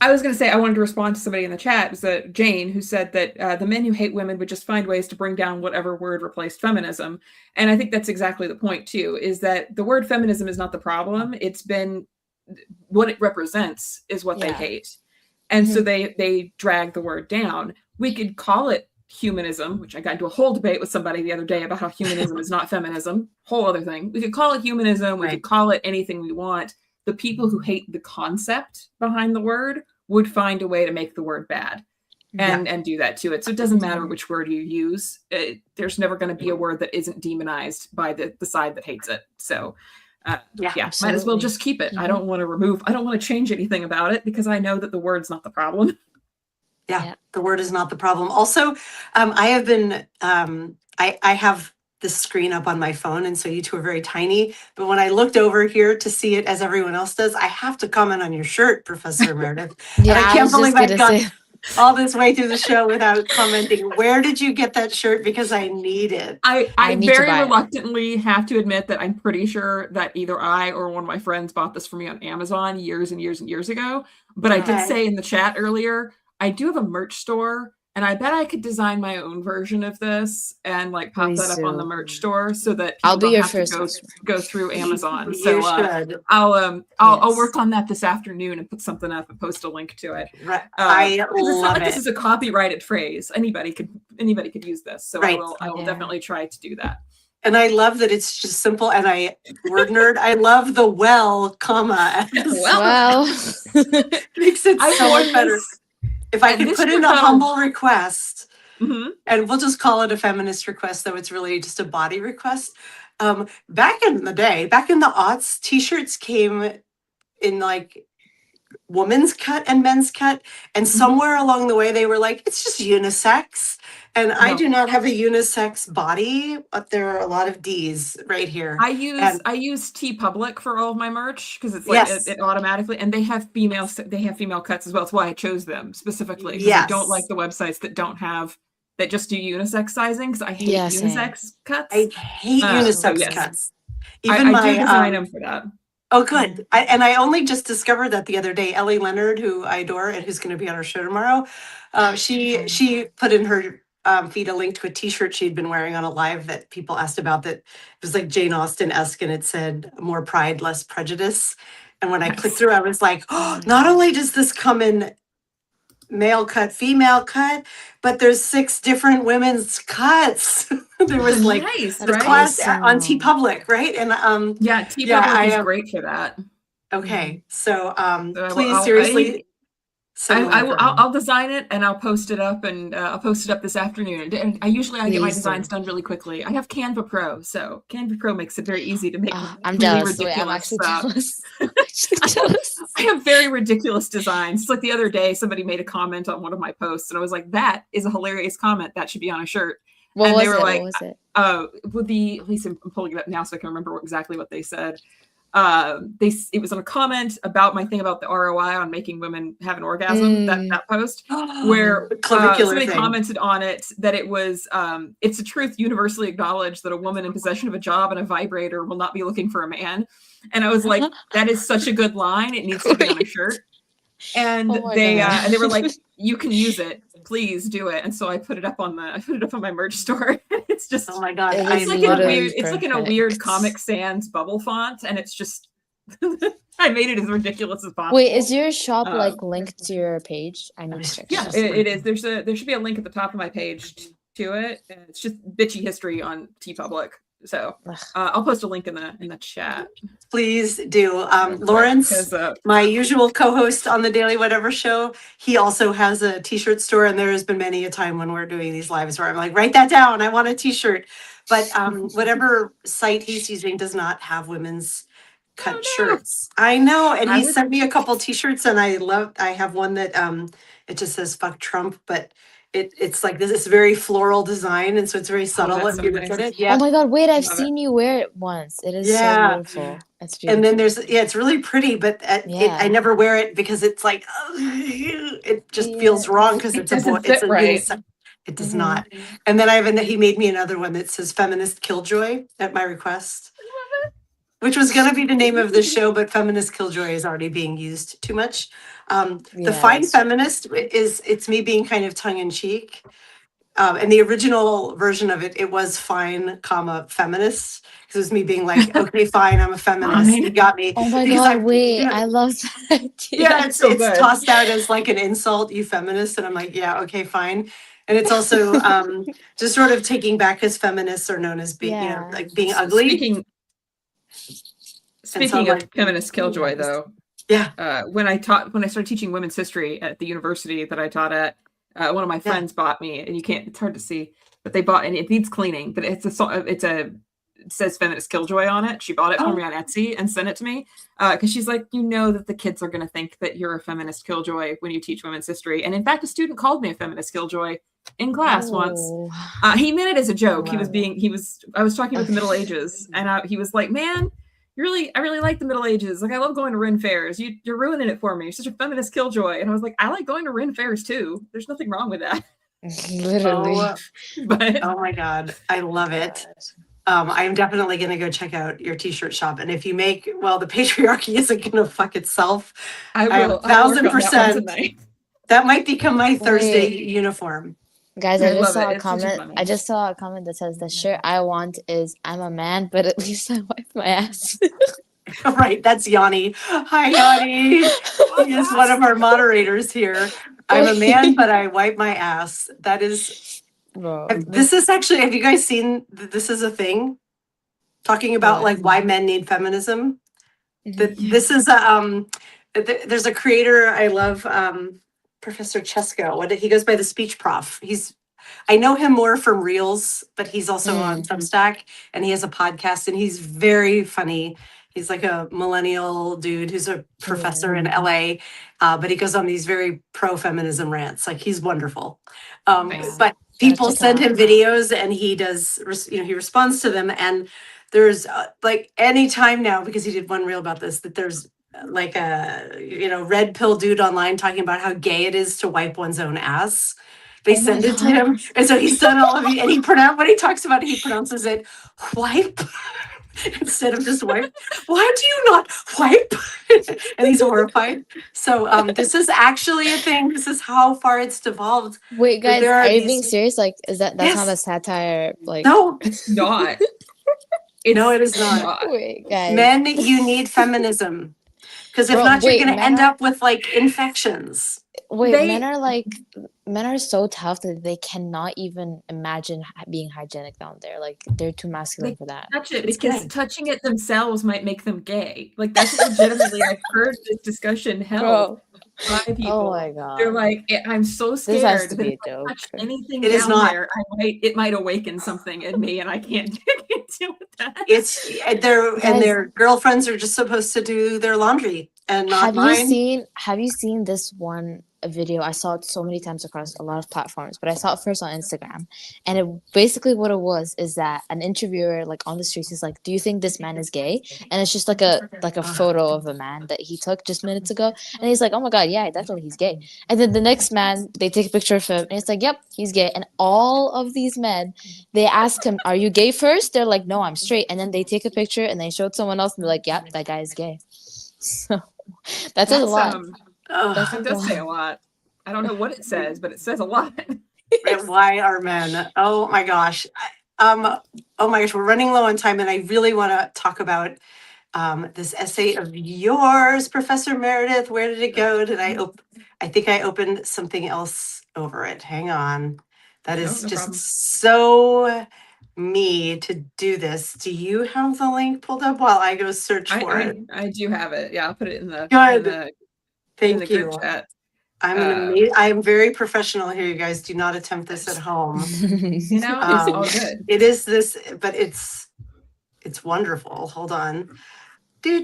C: I was going to say, I wanted to respond to somebody in the chat. It was Jane, who said that the men who hate women would just find ways to bring down whatever word replaced feminism. And I think that's exactly the point too, is that the word feminism is not the problem. It's been what it represents is what they hate. And so they drag the word down. We could call it humanism, which I got into a whole debate with somebody the other day about how humanism is not feminism, whole other thing. We could call it humanism. We could call it anything we want. The people who hate the concept behind the word would find a way to make the word bad and do that to it. So it doesn't matter which word you use. There's never going to be a word that isn't demonized by the side that hates it. So might as well just keep it. I don't want to change anything about it because I know that the word's not the problem.
A: The word is not the problem. Also, I have been, I have this screen up on my phone, and so you two are very tiny. But when I looked over here to see it as everyone else does, I have to comment on your shirt, Professor Meredith. And I can't believe all this way through the show without commenting. Where did you get that shirt? Because I need it.
C: I
B: need to
C: very
B: buy it.
C: reluctantly have to admit that I'm pretty sure that either I or one of my friends bought this for me on Amazon years and years and years ago. But I did
A: Okay.
C: say in the chat earlier, I do have a merch store, and I bet I could design my own version of this and like pop
B: Please
C: that up on the
B: do.
C: merch store so that
B: I'll
C: people
B: be
C: don't
B: your
C: have to
B: first
C: go,
B: customer.
C: go through Amazon.
A: You
C: So
A: should.
C: I'll
B: Yes.
C: work on that this afternoon and put something up and post a link to it.
A: Right.
C: 'Cause
A: I
C: it's not
A: love
C: like this
A: it.
C: is a copyrighted phrase. Anybody could use this. So
A: Right.
C: I will
B: Yeah.
C: definitely try to do that.
A: And I love that it's just simple. And word nerd, I love the well, comma.
B: Well,
A: Makes it
C: I
A: so
C: wore
A: much better.
C: this.
A: If I
C: and
A: could
C: this
A: put in
C: was
A: a
C: not a-
A: humble request,
C: Mhm.
A: and we'll just call it a feminist request, though it's really just a body request. Back in the day, back in the aughts, t-shirts came in like women's cut and men's cut. And somewhere along the way, they were like, it's just unisex. And I
C: No.
A: do not have a unisex body, but there are a lot of D's right here.
C: I use TeePublic for all of my merch because it's like
A: Yes.
C: it automatically, and they have female cuts as well. That's why I chose them specifically because I don't like
A: Yes.
C: the websites that just do unisex sizing because I hate
B: Yeah, same.
C: unisex cuts.
A: I hate
C: So
A: unisex
C: yes.
A: cuts.
C: I
A: Even
C: do design them for that.
A: Oh, good. I only just discovered that the other day. Ellie Leonard, who I adore and who's going to be on our show tomorrow, she put in her feed a link to a T-shirt she'd been wearing on a live that people asked about. That it was like Jane Austen-esque, and it said "More pride, less prejudice." And when I clicked through, I was like, "Oh! Not only does this come in male cut, female cut, but there's 6 different women's cuts." There was like
C: nice,
A: the
C: right?
A: class on
B: Awesome.
A: TeePublic, right? And
C: Yeah, TeePublic
A: I
C: is
A: am-
C: great for that.
A: okay, so
C: So
A: please seriously.
C: I'll design it and I'll post it up this afternoon. And I usually get my
B: Please
C: designs
B: do.
C: done really quickly. I have Canva Pro, so Canva Pro makes it very easy to make.
B: I'm
C: really
B: jealous. Wait, I'm
C: ridiculous
B: actually
C: stuff.
B: jealous. I'm actually jealous.
C: I have very ridiculous designs. It's like the other day, somebody made a comment on one of my posts, and I was like, "That is a hilarious comment. That should be on a shirt."
B: What
C: And
B: was
C: they were
B: it?
C: like,
B: What was it?
C: At least I'm pulling it up now so I can remember exactly what they said. It was on a comment about my thing about the ROI on making women have an orgasm. That post where somebody commented on it that it was it's a truth universally acknowledged that a woman in possession of a job and a vibrator will not be looking for a man. And I was like, that is such a good line. It needs to be on a shirt. And they were like, you can use it. Please do it. And so I put it up on my merch store. It's just,
A: oh my God,
C: it's like in a weird Comic Sans bubble font, and it's just I made it as ridiculous as possible.
B: Wait, is your shop like linked to your page? I need to check.
C: Yeah, it is. There should be a link at the top of my page to it. And it's just bitchy history on TeePublic. So I'll post a link in the chat.
A: Please do. Lawrence, my usual co-host on the Daily Whatever show, he also has a T-shirt store, and there has been many a time when we're doing these lives where I'm like, write that down. I want a T-shirt. But whatever site he's using does not have women's cut shirts. I know, and he sent me a couple T-shirts, and I have one that it just says "fuck Trump," but it's like this very floral design, and so it's very subtle if you look at it. Yeah.
B: Oh my God! Wait, I've seen you wear it once. It is so beautiful. It's beautiful.
A: And then it's really pretty, but I never wear it because it's like it just feels wrong because it's a
C: right.
A: It does not. And then he made me another one that says "Feminist Killjoy" at my request. Which was going to be the name of the show, but Feminist Killjoy is already being used too much. The Fine Feminist it's me being kind of tongue in cheek. And the original version of it was fine, comma, feminist. Because it was me being like, okay, fine, I'm a feminist. You got me.
B: Oh my God, wait, I love that.
A: Yeah, it's tossed out as like an insult, you feminist. And I'm like, yeah, okay, fine. And it's also just sort of taking back as feminists are known as being, like being ugly.
C: Speaking of Feminist Killjoy, though, when I started teaching women's history at the university that I taught at, one of my friends bought me, and it's hard to see, but they bought, and it needs cleaning, but it says Feminist Killjoy on it. She bought it for me on Etsy and sent it to me because she's like, that the kids are going to think that you're a feminist killjoy when you teach women's history. And in fact, a student called me a feminist killjoy in class once. He meant it as a joke. Wow. I was talking about the Middle Ages, and he was like, man, I really like the Middle Ages. Like, I love going to Ren fairs. You're ruining it for me. You're such a feminist killjoy. And I was like, I like going to Ren fairs too. There's nothing wrong with that.
B: Literally.
C: But
A: Oh my God, I love it. I'm definitely going to go check out your t-shirt shop. And if you make, well, the patriarchy isn't going to fuck itself.
C: I
A: am
C: will. I'll work on that one
A: 1,000%.
C: tonight.
A: That might become my Thursday
B: Wait.
A: uniform.
B: Guys,
C: I
B: I just
C: love
B: saw
C: it.
B: a
C: It's such a
B: comment.
C: fun
B: I just saw a comment that says the shirt I want is I'm a man, but at least I wipe my ass.
A: Right, that's Yanni. Hi, Yanni. He is one of our moderators here. I'm a man, but I wipe my ass. That is,
B: Bro,
A: this is actually, have you guys seen, this is a thing? Talking about
B: What?
A: like why men need feminism.
B: Mhm.
A: This is there's a creator I love, Professor Chesko. He goes by the speech prof. I know him more from Reels, but he's also on Substack, and he has a podcast, and he's very funny. He's like a millennial dude who's a professor in LA, but he goes on these very pro-feminism rants. Like, he's wonderful.
C: Nice.
A: But people send him videos, and he does, he responds to them. And there's like any time now, because he did one reel about this, that there's like a red pill dude online talking about how gay it is to wipe one's own ass. They send it to him, and so he's done all of it. And when he talks about it, he pronounces it wipe instead of just wipe. Why do you not wipe? And he's horrified. So this is actually a thing. This is how far it's devolved.
B: Wait, guys,
A: there
B: are
A: are
B: you
A: these-
B: being serious? Like, that's
A: Yes.
B: not a satire? Like,
A: No,
C: It's not.
A: no, it is not.
B: wait, guys.
A: Men, you need feminism. Because if
B: Bro,
A: not, you're
B: wait,
A: going to
B: men
A: end
B: are-
A: up with like infections.
B: Wait,
C: They-
B: men are so tough that they cannot even imagine being hygienic down there. Like, they're too masculine for that.
C: Touch it
A: It's
C: because
A: gay.
C: touching it themselves might make them gay. Like, that's legitimately, I've heard this discussion held
B: Bro,
C: by people.
B: oh my god.
C: They're like, I'm so
B: This
C: scared
B: has to
C: that
B: be
C: if
B: a
C: I
B: joke.
C: touch anything
A: It is
C: down
A: not.
C: there, it might awaken something in me, and I can't deal with that.
A: It's their girlfriends are just supposed to do their laundry and not mine.
B: Have you seen this one video? I saw it so many times across a lot of platforms, but I saw it first on Instagram. And it basically what it was is that an interviewer, like, on the streets is like, do you think this man is gay? And it's just like a photo of a man that he took just minutes ago. And he's like, oh my god, yeah, definitely he's gay. And then the next man, they take a picture of him and it's like, yep, he's gay. And all of these men, they ask him, are you gay first? They're like, no, I'm straight. And then they take a picture and they show it to someone else and they're like, yep, that guy is gay. So that says a lot. That's
C: It does say a lot. I don't know what it says, but it says a lot.
A: Why are men? Oh my gosh. Oh my gosh, we're running low on time, and I really want to talk about this essay of yours, Professor Meredith. Where did it go? I think I opened something else over it. Hang on. That is
C: No
A: just
C: problem.
A: so me to do this. Do you have the link pulled up while I go search for it?
C: I do have it. Yeah, I'll put it in the
A: Good.
C: in the
A: Thank you.
C: group chat.
A: I'm very professional here, you guys. Do not attempt this at home.
C: You know, it's all good.
A: It is this, but it's wonderful. Hold on. There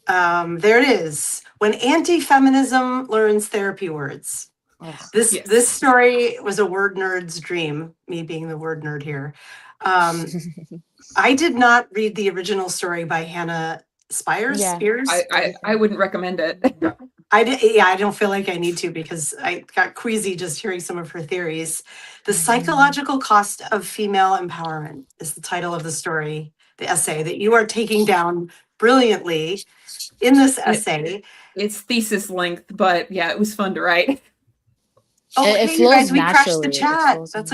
A: it is. When anti-feminism learns therapy words. This story was a word nerd's dream, me being the word nerd here. I did not read the original story by Hannah Spears.
C: I wouldn't recommend it.
A: I don't feel like I need to, because I got queasy just hearing some of her theories. The Psychological Cost of Female Empowerment is the title of the story, the essay that you are taking down brilliantly in this essay.
C: It's thesis length, but yeah, it was fun to write.
A: Oh,
B: It
A: hey, you guys,
B: flows
A: we crashed the
B: naturally. It
A: chat.
B: flows
A: That's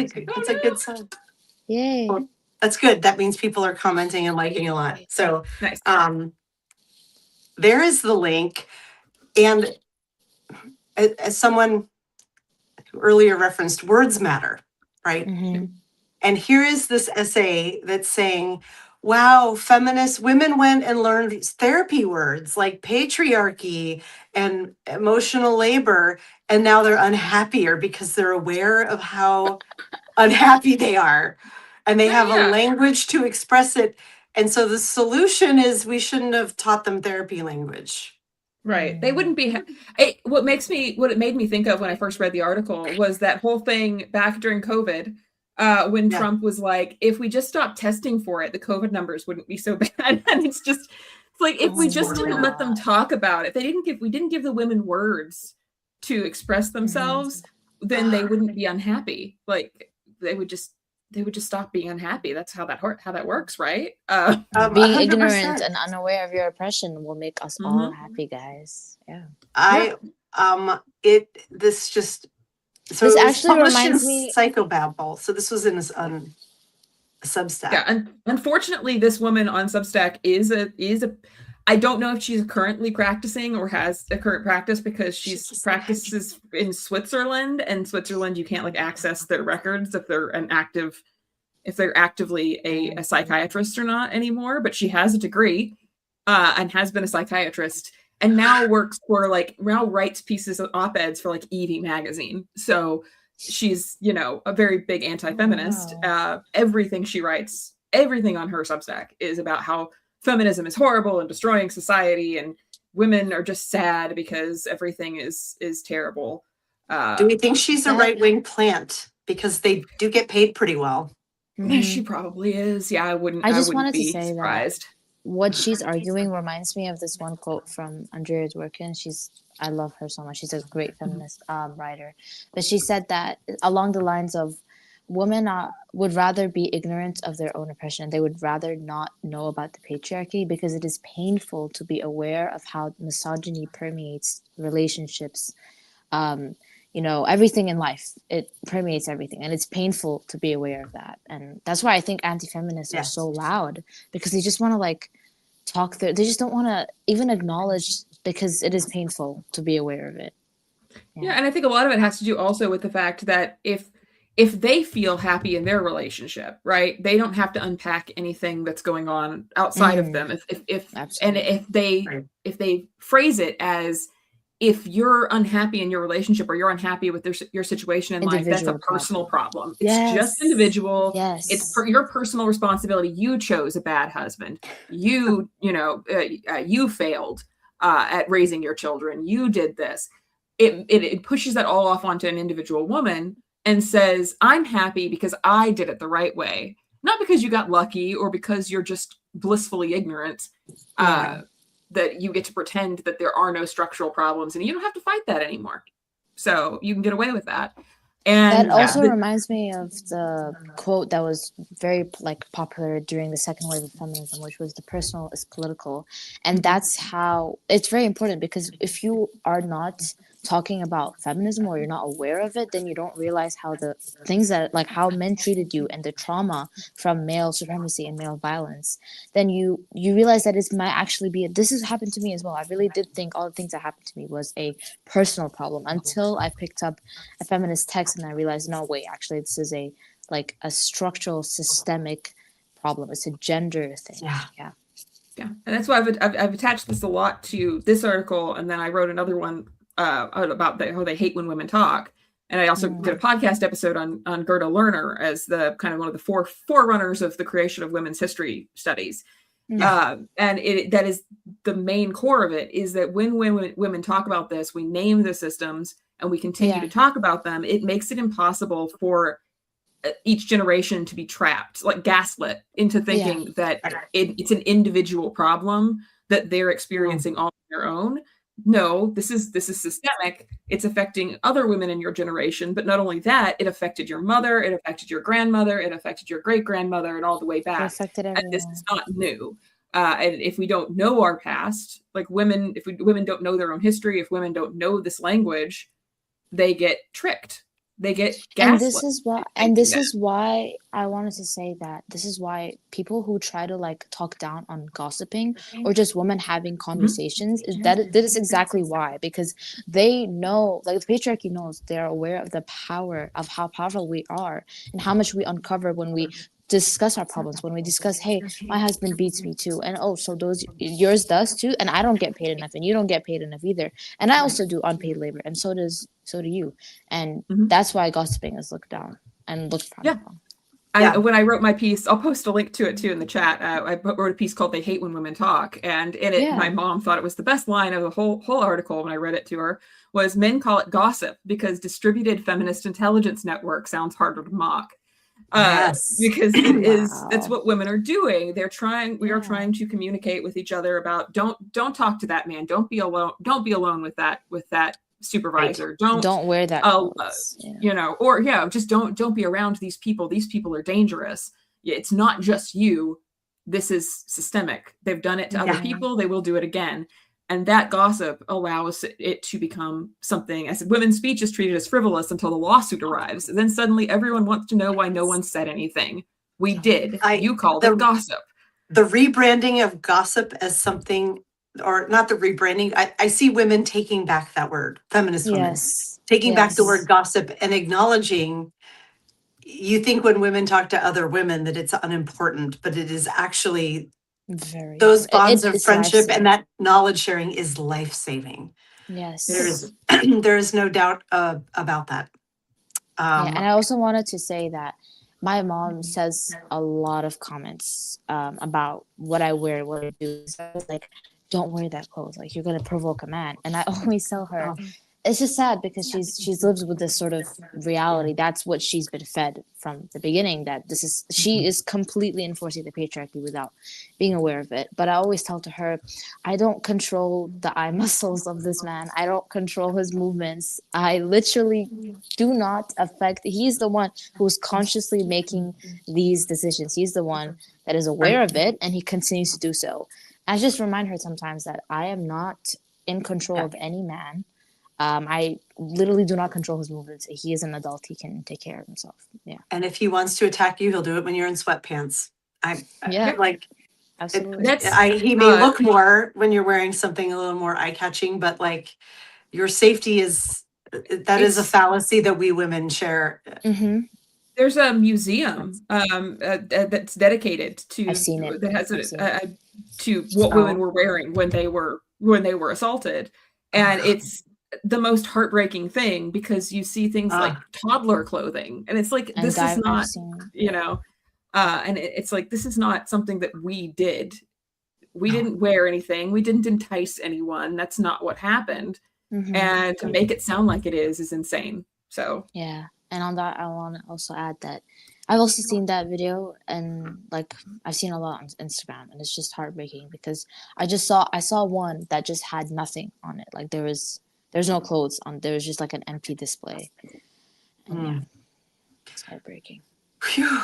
A: a good sign.
B: Yay.
A: Well, that's good. That means people are commenting and liking a lot. So
C: Nice.
A: there is the link. And as someone who earlier referenced, words matter, right?
B: Mhm.
A: And here is this essay that's saying, wow, feminist women went and learned these therapy words like patriarchy and emotional labor, and now they're unhappier because they're aware of how unhappy they are. And they have a language to express it. And so the solution is we shouldn't have taught them therapy language.
C: Right. They wouldn't be. What it made me think of when I first read the article was that whole thing back during COVID when
A: Yeah.
C: Trump was like, if we just stopped testing for it, the COVID numbers wouldn't be so bad. And it's like, if we just didn't let them talk about it, we didn't give the women words to express themselves, then they wouldn't be unhappy. Like they would just stop being unhappy. That's how that works, right?
B: Being
A: 100%.
B: ignorant and unaware of your oppression will make us all happy, guys. Yeah.
A: This
B: actually reminds me.
A: Psychobabble. So this was in his Substack.
C: Yeah, and unfortunately, this woman on Substack is a. I don't know if she's currently practicing or has a current practice, because she's practices in Switzerland, and Switzerland you can't like access their records if they're actively a psychiatrist or not anymore. But she has a degree and has been a psychiatrist, and now writes pieces of op-eds for like Evie magazine. So she's, a very big anti-feminist.
B: Wow.
C: Everything she writes, everything on her Substack is about how feminism is horrible and destroying society, and women are just sad because everything is terrible.
A: Do we think she's a right-wing plant? Because they do get paid pretty well.
C: She probably is. Yeah, I wouldn't be surprised.
B: What she's arguing reminds me of this one quote from Andrea Dworkin. I love her so much. She's a great feminist writer. But she said that along the lines of, women would rather be ignorant of their own oppression. They would rather not know about the patriarchy, because it is painful to be aware of how misogyny permeates relationships. Everything in life, it permeates everything, and it's painful to be aware of that. And that's why I think anti-feminists are so loud, because they just want to talk they just don't want to even acknowledge, because it is painful to be aware of it.
C: Yeah, and I think a lot of it has to do also with the fact that if they feel happy in their relationship, right, they don't have to unpack anything that's going on outside of them. If they phrase it as, if you're unhappy in your relationship, or you're unhappy with your situation in life, that's a personal problem. It's just individual.
B: Yes.
C: It's your personal responsibility. You chose a bad husband. You failed at raising your children. You did this. It pushes that all off onto an individual woman and says, I'm happy because I did it the right way. Not because you got lucky or because you're just blissfully ignorant. That you get to pretend that there are no structural problems, and you don't have to fight that anymore. So you can get away with that. And
B: that also reminds me of the quote that was very popular during the second wave of feminism, which was, the personal is political. And that's how it's very important, because if you are not talking about feminism, or you're not aware of it, then you don't realize how the things that how men treated you and the trauma from male supremacy and male violence, then you realize that it might actually be this has happened to me as well. I really did think all the things that happened to me was a personal problem, until I picked up a feminist text and I realized, no, wait, actually this is a structural systemic problem. It's a gender thing. Yeah.
C: And that's why I've attached this a lot to this article, and then I wrote another one about how they hate when women talk. And I also did a podcast episode on Gerda Lerner as the kind of one of the forerunners of the creation of women's history studies. And that is the main core of it, is that when women talk about this, we name the systems and we continue to talk about them. It makes it impossible for each generation to be trapped, gaslit into thinking that it's an individual problem that they're experiencing all on their own. No, this is systemic. It's affecting other women in your generation, but not only that, it affected your mother, it affected your grandmother, it affected your great grandmother, and all the way back.
B: It affected everyone.
C: And this is not new. And if we don't know our past, women don't know their own history, if women don't know this language, they get tricked. They get gaslit.
B: And this is why I wanted to say that this is why people who try to talk down on gossiping or just women having conversations, that is exactly why, because they know, the patriarchy knows, they're aware of the power of how powerful we are and how much we uncover when we discuss our problems, when we discuss, hey, my husband beats me too, and so yours does too, and I don't get paid enough, and you don't get paid enough either, and I also do unpaid labor, and so do you, and that's why gossiping is looked down and looked upon.
C: When I wrote my piece, I'll post a link to it too in the chat. I wrote a piece called "They Hate When Women Talk," and in it, my mom thought it was the best line of the whole article when I read it to her. Was, men call it gossip because distributed feminist intelligence network sounds harder to mock. Because it is, that's
B: Wow.
C: what women are doing. We are
B: Yeah.
C: trying to communicate with each other about don't talk to that man. Don't be alone with that supervisor.
B: Don't wear that clothes.
C: Or just don't be around these people. These people are dangerous. It's not just you. This is systemic. They've done it to other
A: Yeah.
C: people. They will do it again. And that gossip allows it to become something. I said, women's speech is treated as frivolous until the lawsuit arrives. And then suddenly everyone wants to know why no one said anything. We did. You called it gossip.
A: The rebranding of gossip as something, or not the rebranding, I see women taking back that word, feminist women, taking back the word gossip and acknowledging. You think when women talk to other women that it's unimportant, but it is actually
B: Very
A: those
B: important.
A: bonds
B: It
A: of
B: is
A: friendship and
B: life-saving.
A: that knowledge sharing is life-saving.
B: Yes.
A: There is no doubt about that.
B: And I also wanted to say that my mom says a lot of comments about what I wear, what I do. So I was like, don't wear that clothes. Like, you're going to provoke a man. And I always tell her, it's just sad because she's lived with this sort of reality. That's what she's been fed from the beginning, that she is completely enforcing the patriarchy without being aware of it. But I always tell to her, I don't control the eye muscles of this man. I don't control his movements. I literally do not affect. He's the one who's consciously making these decisions. He's the one that is aware of it, and he continues to do so. I just remind her sometimes that I am not in control of any man. I literally do not control his movements. He is an adult. He can take care of himself. Yeah.
A: And if he wants to attack you, he'll do it when you're in sweatpants.
B: Absolutely.
A: He may look more when you're wearing something a little more eye-catching, but like your safety is a fallacy that we women share.
B: Mm-hmm.
C: There's a museum that's dedicated to
B: I've seen it.
C: that has to what women were wearing when they were assaulted, and it's the most heartbreaking thing because you see things like toddler clothing, and it's like, this is not, and it's like, this is not something that we did. We didn't wear anything. We didn't entice anyone. That's not what happened.
B: Mm-hmm.
C: And to make it sound like it is insane. So
B: yeah. And on that, I want to also add that I've also seen that video, and like I've seen a lot on Instagram, and it's just heartbreaking because I saw one that just had nothing on it. Like there's no clothes on. There was just like an empty display. And it's heartbreaking.
A: Phew.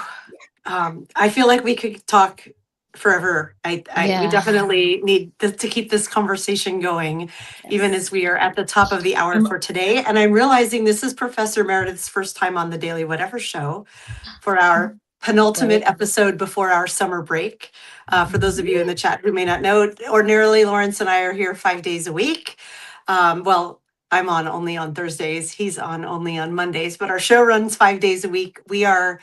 A: I feel like we could talk forever. We definitely need to keep this conversation going, even as we are at the top of the hour for today. And I'm realizing this is Professor Meredith's first time on the Daily Whatever Show for our penultimate episode before our summer break. For those of you in the chat who may not know, ordinarily Lawrence and I are here 5 days a week. Well, I'm on only on Thursdays. He's on only on Mondays, but our show runs 5 days a week. We are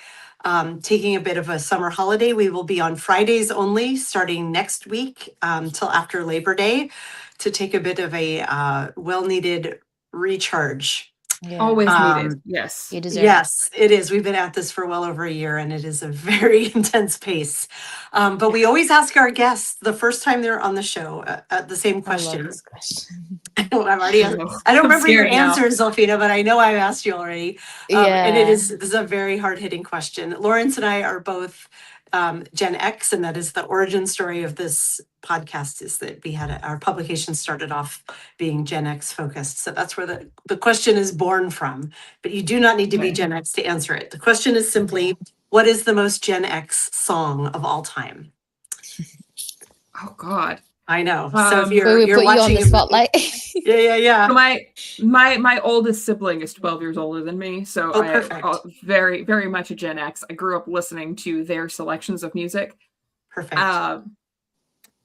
A: taking a bit of a summer holiday. We will be on Fridays only starting next week till after Labor Day to take a bit of a well-needed recharge.
C: Always needed. Yes.
B: You deserve
A: yes, it is. We've been at this for well over a year, and it is a very intense pace. But we always ask our guests the first time they're on the show the same question.
B: I love this question.
A: I don't remember your answer, Zolfina, but I know I've asked you already. And this is a very hard-hitting question. Lawrence and I are both Gen X, and that is the origin story of this podcast, is that we had our publication started off being Gen X focused. So that's where the question is born from. But you do not need to be Gen X to answer it. The question is simply, what is the most Gen X song of all time?
C: Oh God.
A: I know. So if you're
B: put
A: watching
B: you on the spotlight.
A: Yeah.
C: So my oldest sibling is 12 years older than me, so
A: perfect.
C: I'm very, very much a Gen X. I grew up listening to their selections of music.
A: Perfect.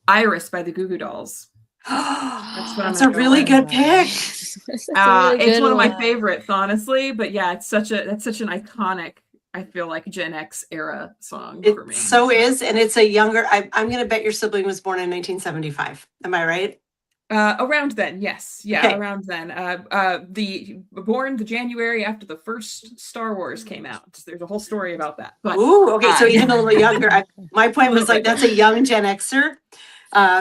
C: Iris by the Goo Goo Dolls.
A: That's a really good pick.
C: It's one of my favorites, honestly. But yeah, that's such an iconic, I feel like, Gen X era song for me.
A: So is, and it's a younger. I'm going to bet your sibling was born in 1975. Am I right?
C: Around then, yes, yeah, okay. Around then. Born the January after the first Star Wars came out. There's a whole story about that. But,
A: okay, so even a little younger. My point was like that's a young Gen Xer,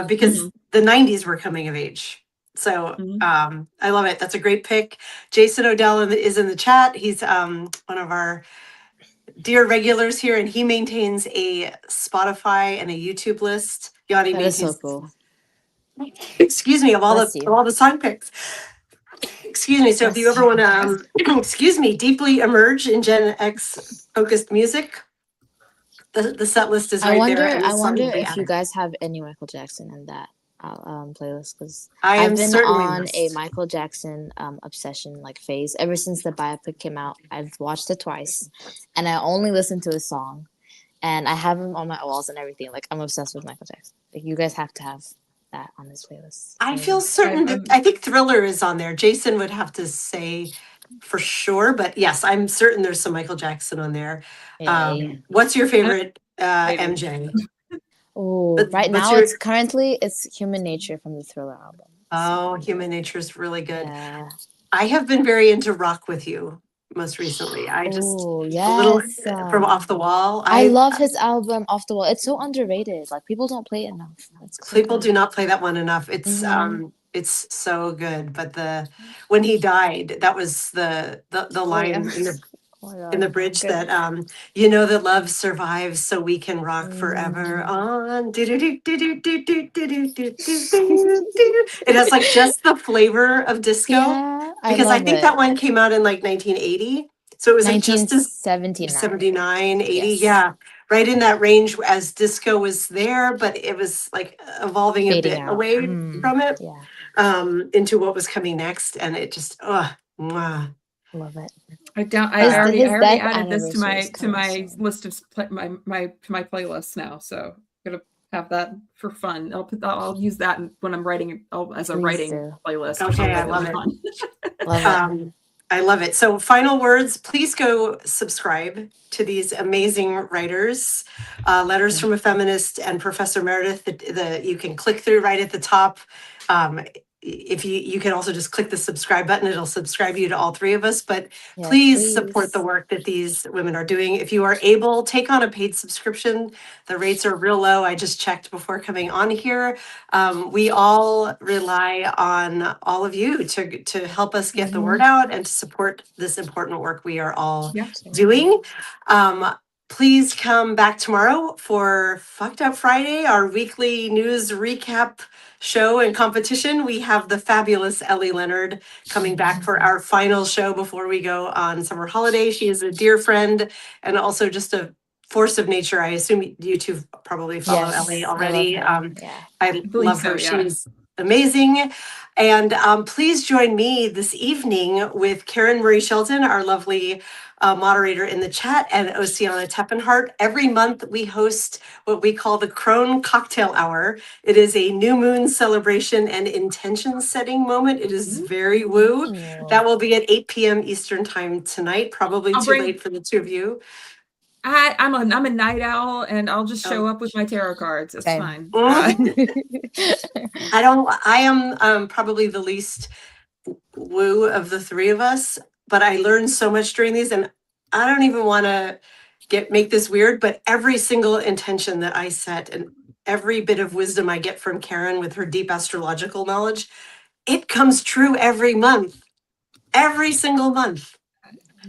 A: because the 90s were coming of age. So I love it. That's a great pick. Jason Odell is in the chat. He's one of our dear regulars here, and he maintains a Spotify and a YouTube list. Yanni
B: That is so
A: maintains,
B: cool.
A: excuse me, of
B: Bless you.
A: all the song picks. Excuse me. So if
B: Bless
A: you ever
B: you.
A: want to, excuse me, deeply emerge in Gen X focused music, the set list is right there. And the
B: I
A: songs
B: wonder
A: they
B: if you
A: added.
B: guys have any Michael Jackson in that playlist, because
A: I
B: I've
A: am
B: been
A: certainly
B: on a
A: must.
B: Michael Jackson obsession like phase ever since the biopic came out. I've watched it twice, and I only listened to his song, and I have him on my walls and everything. Like, I'm obsessed with Michael Jackson. Like, you guys have to have that on this playlist.
A: I feel certain that I think Thriller is on there. Jason would have to say for sure, but yes, I'm certain there's some Michael Jackson on there.
B: Yay.
A: What's your favorite MJ?
B: Oh, right
A: What's
B: now
A: your?
B: it's Human Nature from the Thriller album.
A: Oh, Human Nature is really good.
B: Yeah.
A: I have been very into Rock With You most recently. I just
B: Oh,
A: a little
B: yes.
A: from Off the Wall.
B: I love his album Off the Wall. It's so underrated. Like, people don't play it enough. It's so
A: people
B: good.
A: do not play that one enough. It's so good. But when he died, that was the line in the bridge that you know that love survives so we can rock forever on. It has like just the flavor of disco.
B: Yeah, I
A: Because I
B: love
A: think
B: it.
A: that one came out in like 1980. So it was like just as
B: 1979.
A: 79, 80.
B: Yes.
A: Yeah. Right in that range as disco was there, but it was like evolving a
B: Fading
A: bit
B: out.
A: away from it
B: Yeah.
A: into what was coming next. And it just, mwah.
B: Love it.
C: I already
B: his
C: added
B: death
C: this to
B: anniversary is
C: my
B: coming soon.
C: list of my playlists now. So I'm gonna have that for fun. I'll use that when I'm writing as a
B: Please
C: writing
B: do.
C: playlist.
A: Okay, I
C: It'll
A: love
C: be
A: it.
C: fun.
B: Love it.
A: I love it. So, final words, please go subscribe to these amazing writers. Letters from a Feminist and Professor Meredith. You can click through right at the top. If you can also just click the subscribe button, it'll subscribe you to all three of us. But
B: Yes,
A: please support the work that these women are doing. If you are able, take on a paid subscription. The rates are real low. I just checked before coming on here. We all rely on all of you to help us get the word out and to support this important work we are all doing. Please come back tomorrow for Fucked Up Friday, our weekly news recap show and competition. We have the fabulous Ellie Leonard coming back for our final show before we go on summer holiday. She is a dear friend and also just a force of nature. I assume you two probably follow Ellie already. I love her.
C: So, yeah.
A: She's amazing. And please join me this evening with Karen Marie Shelton, our lovely moderator in the chat, and Oceana Teppenhart. Every month we host what we call the Crone Cocktail Hour. It is a new moon celebration and intention setting moment. It is very woo. That will be at 8 p.m. Eastern time tonight, probably late for the two of you.
C: I'm a night owl, and I'll just show up with my tarot cards. It's fine.
A: I am probably the least woo of the three of us, but I learned so much during these, and I don't even want to make this weird, but every single intention that I set and every bit of wisdom I get from Karen with her deep astrological knowledge, it comes true every month, every single month.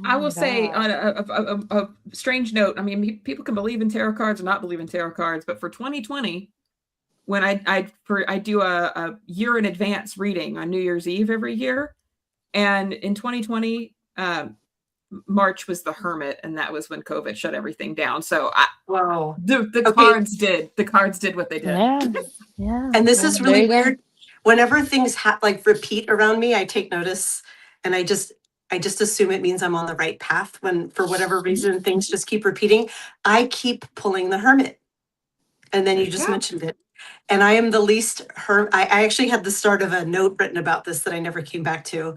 C: I will say on a strange note, I mean, people can believe in tarot cards or not believe in tarot cards, but for 2020, when I do a year in advance reading on New Year's Eve every year, and in 2020, March was the Hermit, and that was when COVID shut everything down. So the cards did what they did.
B: Yeah.
A: And this is really weird. Whenever things like repeat around me, I take notice, and I just assume it means I'm on the right path. When for whatever reason things just keep repeating, I keep pulling the Hermit, and then you just mentioned it. And I am the least I actually had the start of a note written about this that I never came back to.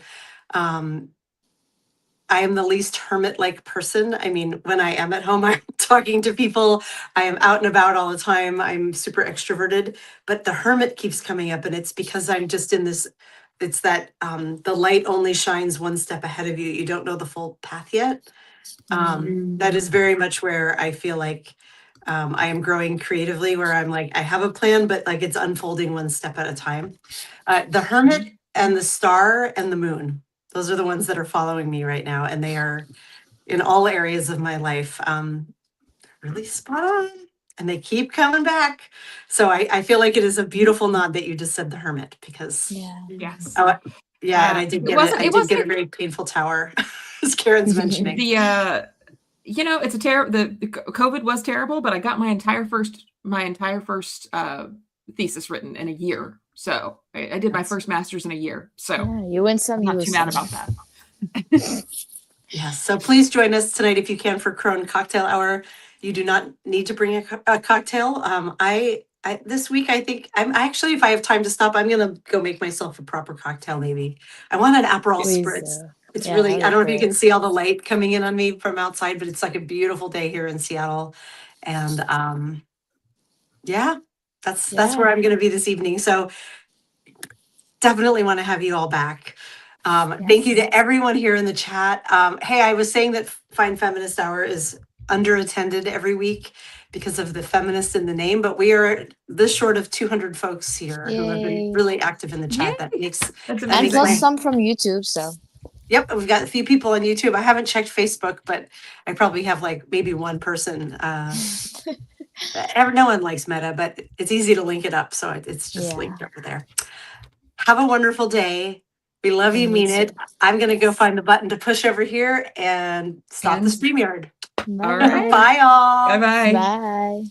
A: I am the least hermit-like person. I mean, when I am at home, I'm talking to people. I am out and about all the time. I'm super extroverted, but the hermit keeps coming up, and it's because I'm just in this. It's that the light only shines one step ahead of you. You don't know the full path yet. That is very much where I feel like I am growing creatively, where I'm like, I have a plan, but like it's unfolding one step at a time. The Hermit and the Star and the Moon. Those are the ones that are following me right now. And in all areas of my life. Really spot on. And they keep coming back. So I feel like it is a beautiful nod that you just said the hermit, because
C: Yes.
A: oh, yeah, and I
C: It
A: did get
C: wasn't-
A: I
C: it
A: did get a
C: wasn't-
A: very painful tower, as Karen's mentioning.
C: The it's a the COVID was terrible, but I got my entire first thesis written in a year. So I did my first master's in a year. So
B: Yeah, you win some,
C: I'm
B: you
C: not
B: lose
C: too mad
B: some.
C: about that.
A: Yes, so please join us tonight if you can for Crone Cocktail Hour. You do not need to bring a cocktail. I this week I think I'm actually, if I have time to stop, I'm gonna go make myself a proper cocktail. Maybe I want an Aperol
B: Please
A: spritz.
B: do.
A: It's
B: Yeah,
A: really,
B: that'd
A: I
B: be
A: don't know if you
B: great.
A: can see all the light coming in on me from outside, but it's like a beautiful day here in Seattle, and yeah, that's where I'm gonna be this evening. So definitely want to have you all back. Thank you to everyone here in the chat. Hey, I was saying that Fine Feminist Hour is underattended every week because of the feminist in the name, but we are this short of 200 folks here who have been
B: Yay.
A: really active in the chat.
C: Yay.
A: That makes
C: That's
B: And
A: makes
C: amazing.
B: plus
A: my-
B: some from YouTube, so.
A: Yep, we've got a few people on YouTube. I haven't checked Facebook, but I probably have like maybe one person. No one likes Meta, but it's easy to link it up, so it's just
B: Yeah.
A: linked over there. Have a wonderful day. We love you,
B: You
A: mean
B: too.
A: it. I'm going to go find the button to push over here and stop the
C: And-
A: StreamYard.
C: All right.
A: Bye, all.
C: Bye-bye.
B: Bye.